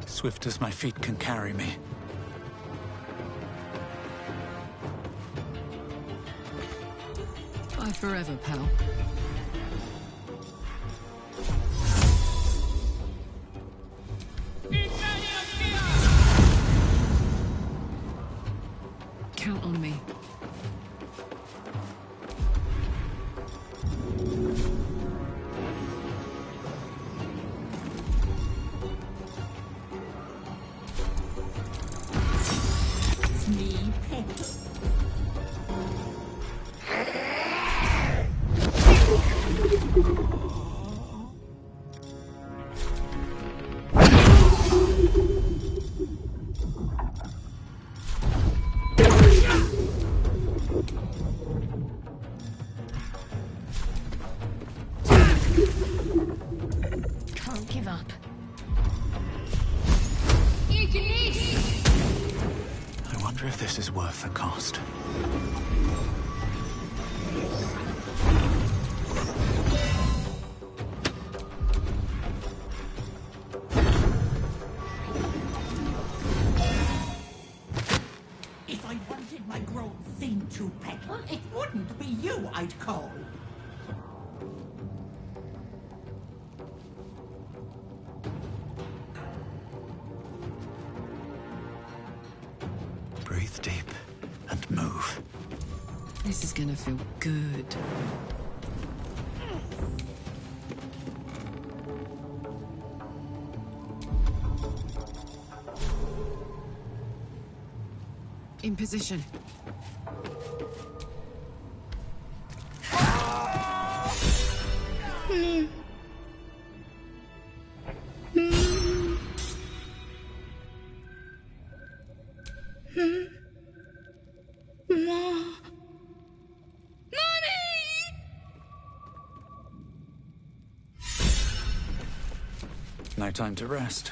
Swift as my feet can carry me. Bye forever, pal. Count on me. Me, pet. Can't give up. wonder if this is worth the cost. If I wanted my grown thing to peddle, it wouldn't be you I'd call. Breathe deep and move. This is gonna feel good. In position. No time to rest.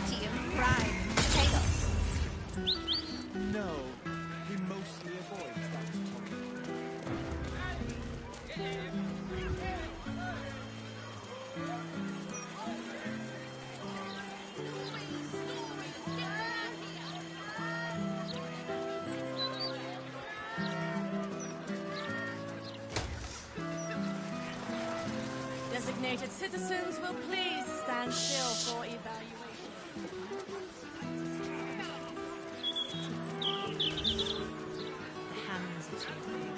City of crime, chaos. No, he mostly avoids that topic. Designated citizens will please stand still for evaluation. The hands are too big.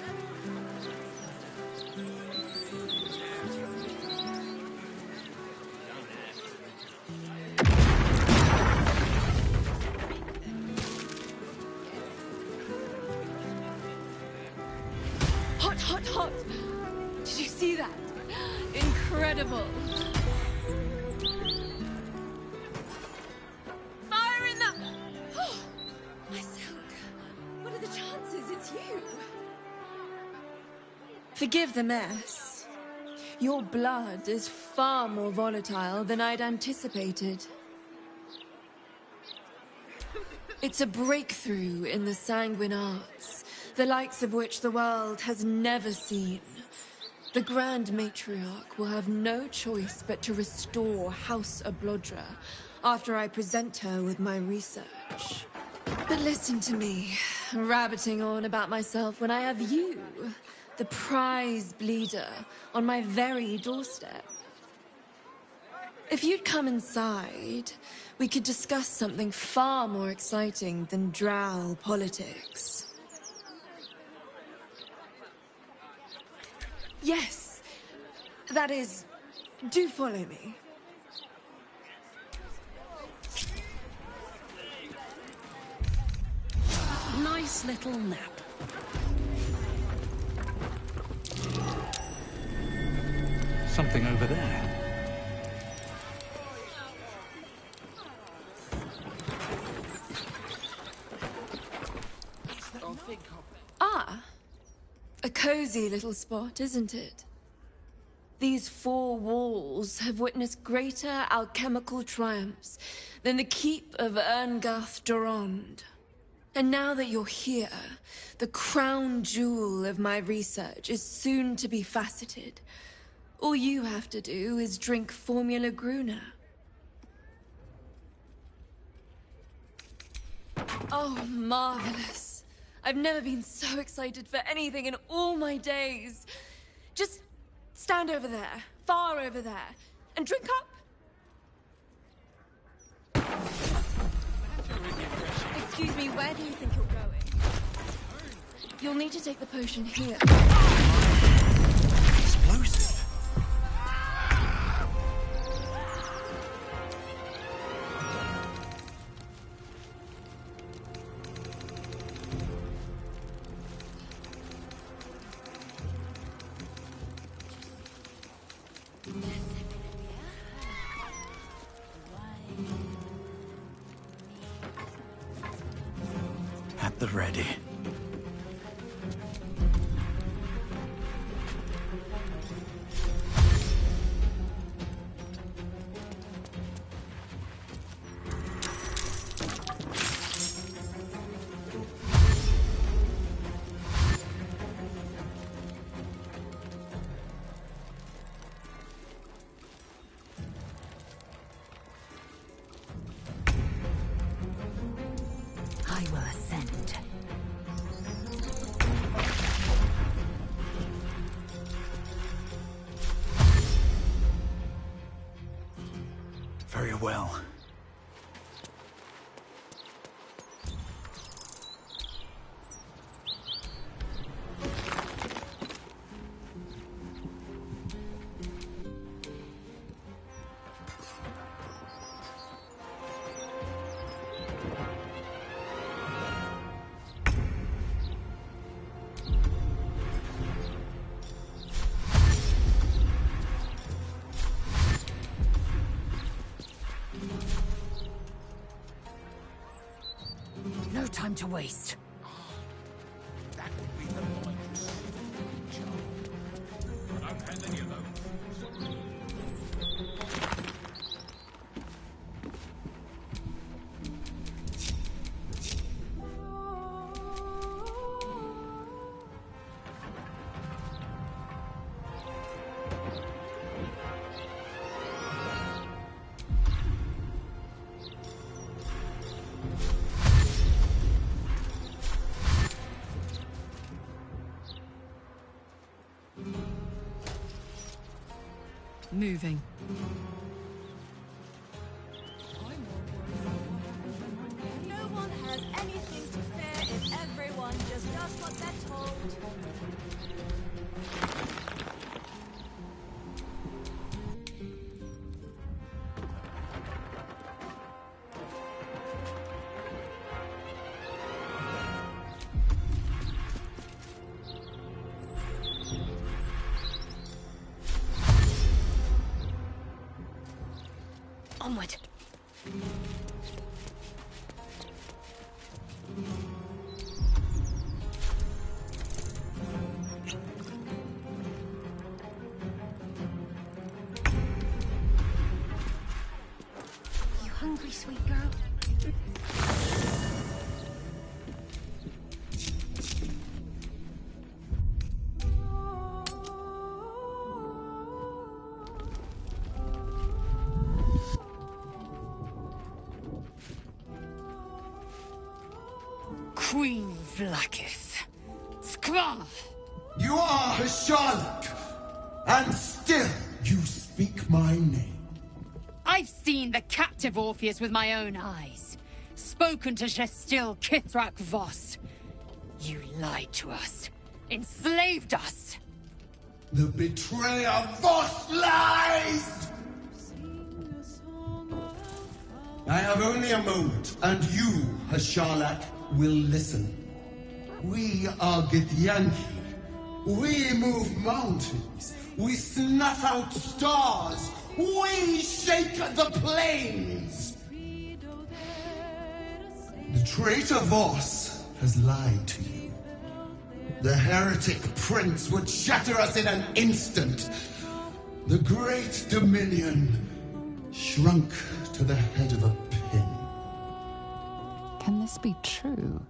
Hot, hot, hot! Did you see that? Incredible! Fire in the... Oh, my silk. What are the chances it's you? Forgive the mess. Your blood is far more volatile than I'd anticipated. It's a breakthrough in the sanguine arts, the likes of which the world has never seen. The Grand Matriarch will have no choice but to restore House Ablodra after I present her with my research. But listen to me, rabbiting on about myself when I have you, the prize bleeder, on my very doorstep. If you'd come inside, we could discuss something far more exciting than drow politics. Yes, that is, do follow me. nice little nap. Something over there. Ah, a cozy little spot, isn't it? These four walls have witnessed greater alchemical triumphs than the keep of Erngath Durand. And now that you're here, the crown jewel of my research is soon to be faceted. All you have to do is drink Formula Gruner. Oh, marvelous. I've never been so excited for anything in all my days. Just stand over there, far over there, and drink up. Excuse me, where do you think you're going? You'll need to take the potion here. Explosive. At the ready. I will ascend. Very well. No time to waste. That would be the point. Don't hand any of those. Moving. No one has anything to fear if everyone just does what they're told. Onward. You hungry, sweet girl? Queen Vlakith. Skra! You are a Charlotte, and still you speak my name. I've seen the captive Orpheus with my own eyes. Spoken to Gestil Kithrak Voss. You lied to us. Enslaved us. The betrayer Voss lies! I have only a moment, and you, Hasharlak, will listen. We are Githyanki. We move mountains. We snuff out stars. We shake the plains. The traitor Voss has lied to you. The heretic prince would shatter us in an instant. The great Dominion shrunk to the head of a pin. Can this be true?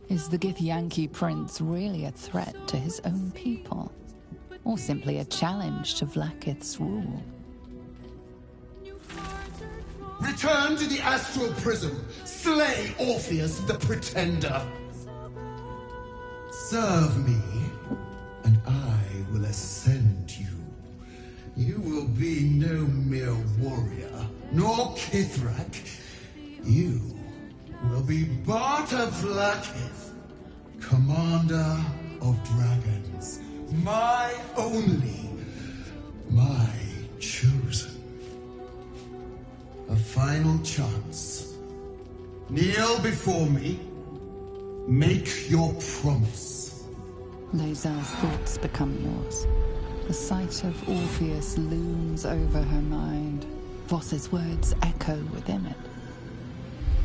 Is the Githyanki prince really a threat to his own people? Or simply a challenge to Vlaakith's rule? Return to the astral prism. Slay Orpheus the Pretender. Serve me, and I will ascend you. You will be no mere warrior, nor Kithrak. You will be Barta Vlaakith, commander of dragons. My only, my chosen. A final chance. Kneel before me. Make your promise. Lae'zel's thoughts become yours. The sight of Orpheus looms over her mind. Voss's words echo within it.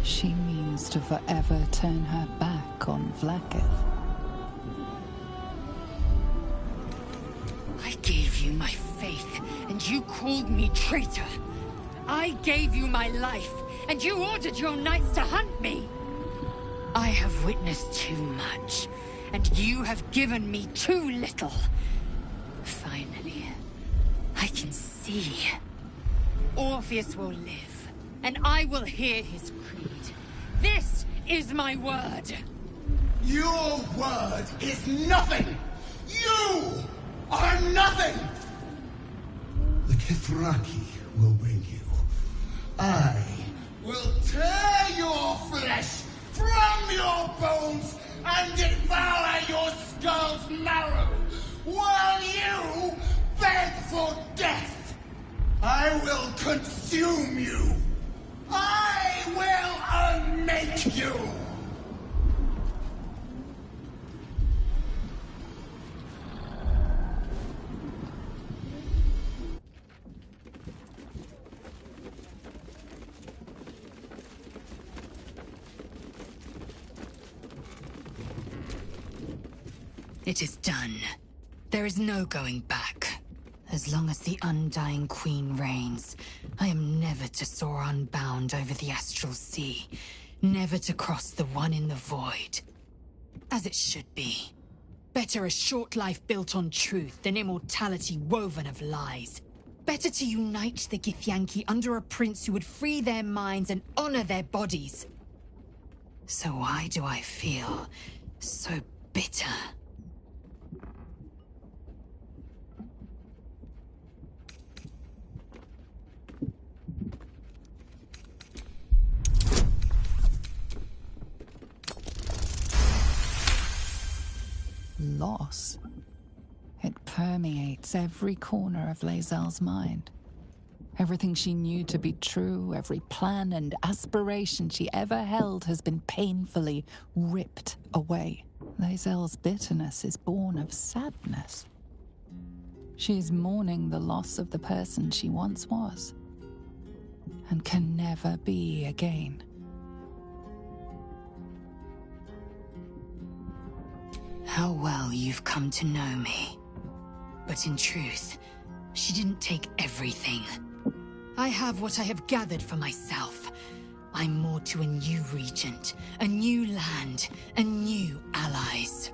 She means to forever turn her back on Vlaakith. I gave you my faith, and you called me traitor. I gave you my life, and you ordered your knights to hunt me. I have witnessed too much, and you have given me too little. Finally, I can see. Orpheus will live, and I will hear his creed. This is my word. Your word is nothing! You are nothing! The Kithraki will bring you. I will tear your flesh from your bones and devour your skull's marrow while you beg for death. I will consume you. I will unmake you. It is done. There is no going back. As long as the Undying Queen reigns, I am never to soar unbound over the astral sea, never to cross the one in the void. As it should be. Better a short life built on truth than immortality woven of lies. Better to unite the Githyanki under a prince who would free their minds and honor their bodies. So why do I feel so bitter? Loss. It permeates every corner of Lae'zel's mind. Everything she knew to be true, every plan and aspiration she ever held has been painfully ripped away. Lae'zel's bitterness is born of sadness. She is mourning the loss of the person she once was, and can never be again. How well you've come to know me. But in truth, she didn't take everything. I have what I have gathered for myself. I'm more to a new regent, a new land, and new allies.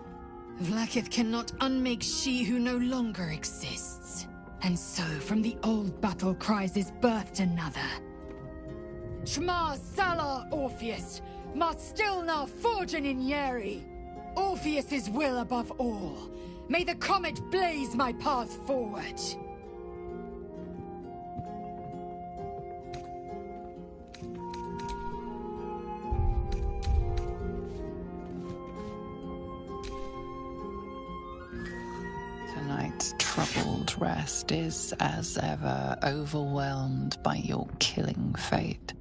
Vlaakith cannot unmake she who no longer exists. And so, from the old battle cries is birthed another. Shma Salar Orpheus, Ma Stilna Forgen in Yeri. Orpheus's will above all. May the comet blaze my path forward. Tonight's troubled rest is, as ever, overwhelmed by your killing fate.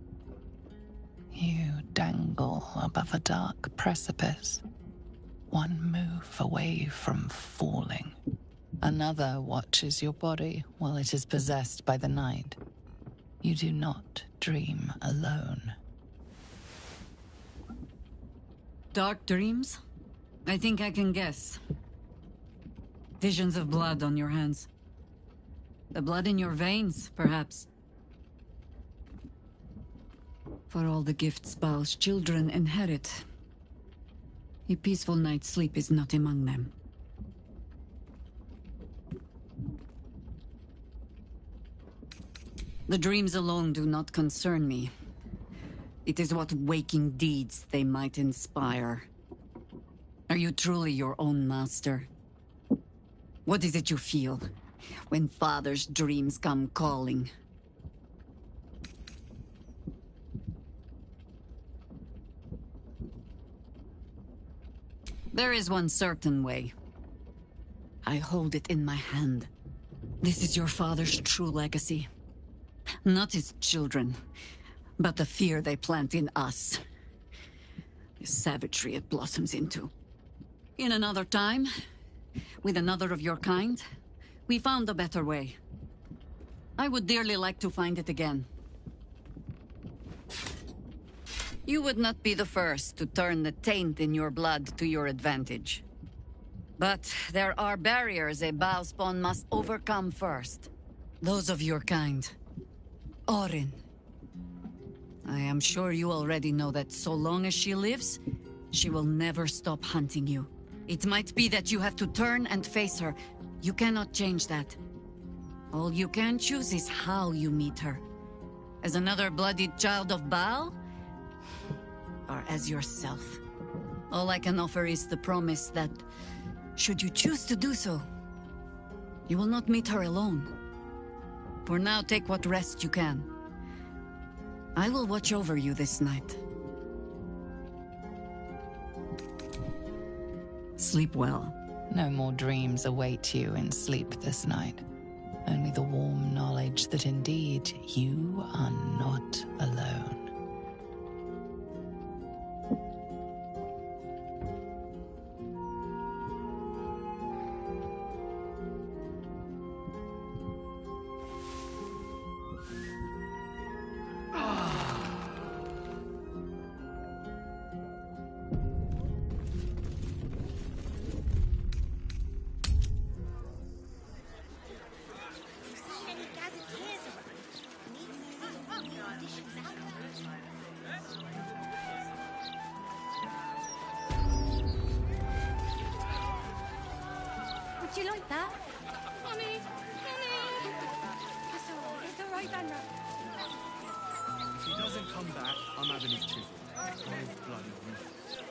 You dangle above a dark precipice. One move away from falling. Another watches your body while it is possessed by the night. You do not dream alone. Dark dreams? I think I can guess. Visions of blood on your hands. The blood in your veins, perhaps. For all the gifts Baal's children inherit, a peaceful night's sleep is not among them. The dreams alone do not concern me. It is what waking deeds they might inspire. Are you truly your own master? What is it you feel when Father's dreams come calling? There is one certain way. I hold it in my hand. This is your father's true legacy. Not his children, but the fear they plant in us. The savagery it blossoms into. In another time, with another of your kind, we found a better way. I would dearly like to find it again. You would not be the first to turn the taint in your blood to your advantage. But there are barriers a Baal spawn must overcome first. Those of your kind. Orin. I am sure you already know that so long as she lives, she will never stop hunting you. It might be that you have to turn and face her. You cannot change that. All you can choose is how you meet her. As another bloodied child of Baal? Or as yourself? All I can offer is the promise that, should you choose to do so, you will not meet her alone. For now, take what rest you can. I will watch over you this night. Sleep well. No more dreams await you in sleep this night. Only the warm knowledge that indeed you are not alone. Would you like that? Mommy! Mommy! It's all right, Vanra. If he doesn't come back, I'm having his chisel. Guy's bloody useless.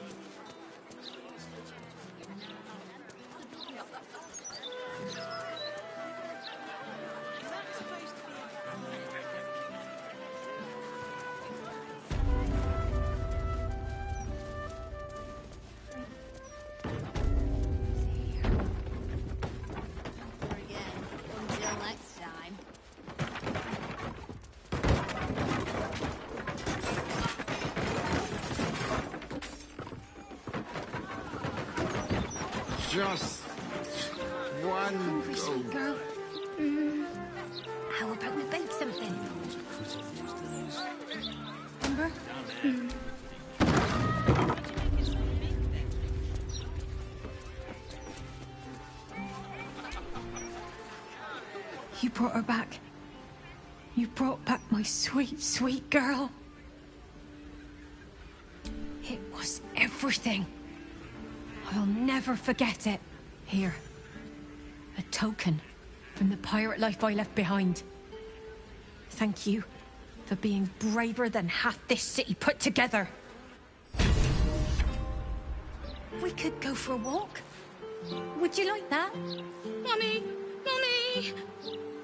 Until next time. Just one Hungry, go. sweet girl. How about we bake something? Remember? You brought her back. You brought back my sweet, sweet girl. It was everything. I'll never forget it. Here. A token from the pirate life I left behind. Thank you for being braver than half this city put together. We could go for a walk. Would you like that? Mommy! Mommy!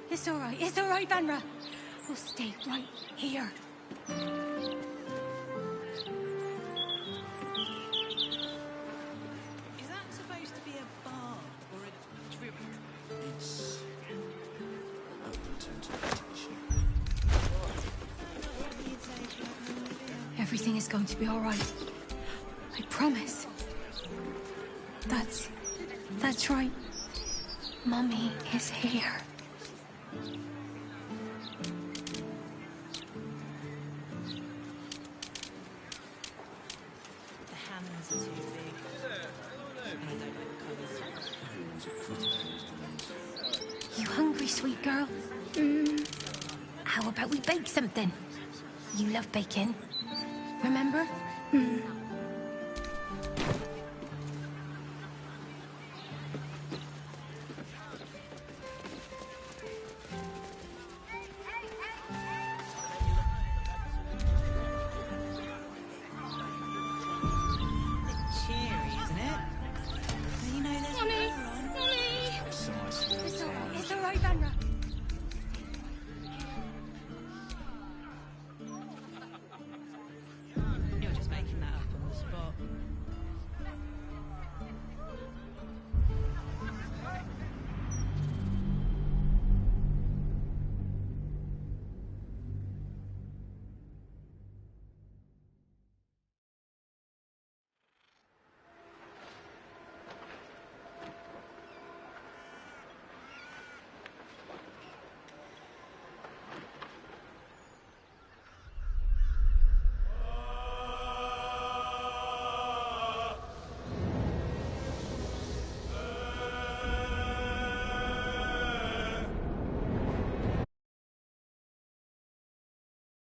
It's all right, Vanra. We'll stay right here. Is that supposed to be a bar or a trip? It's open to interpretation. Everything is going to be all right. I promise. That's right. Mummy is here. The hammers are too big. And I don't like the colours. You hungry, sweet girl? How about we bake something? You love baking. Remember?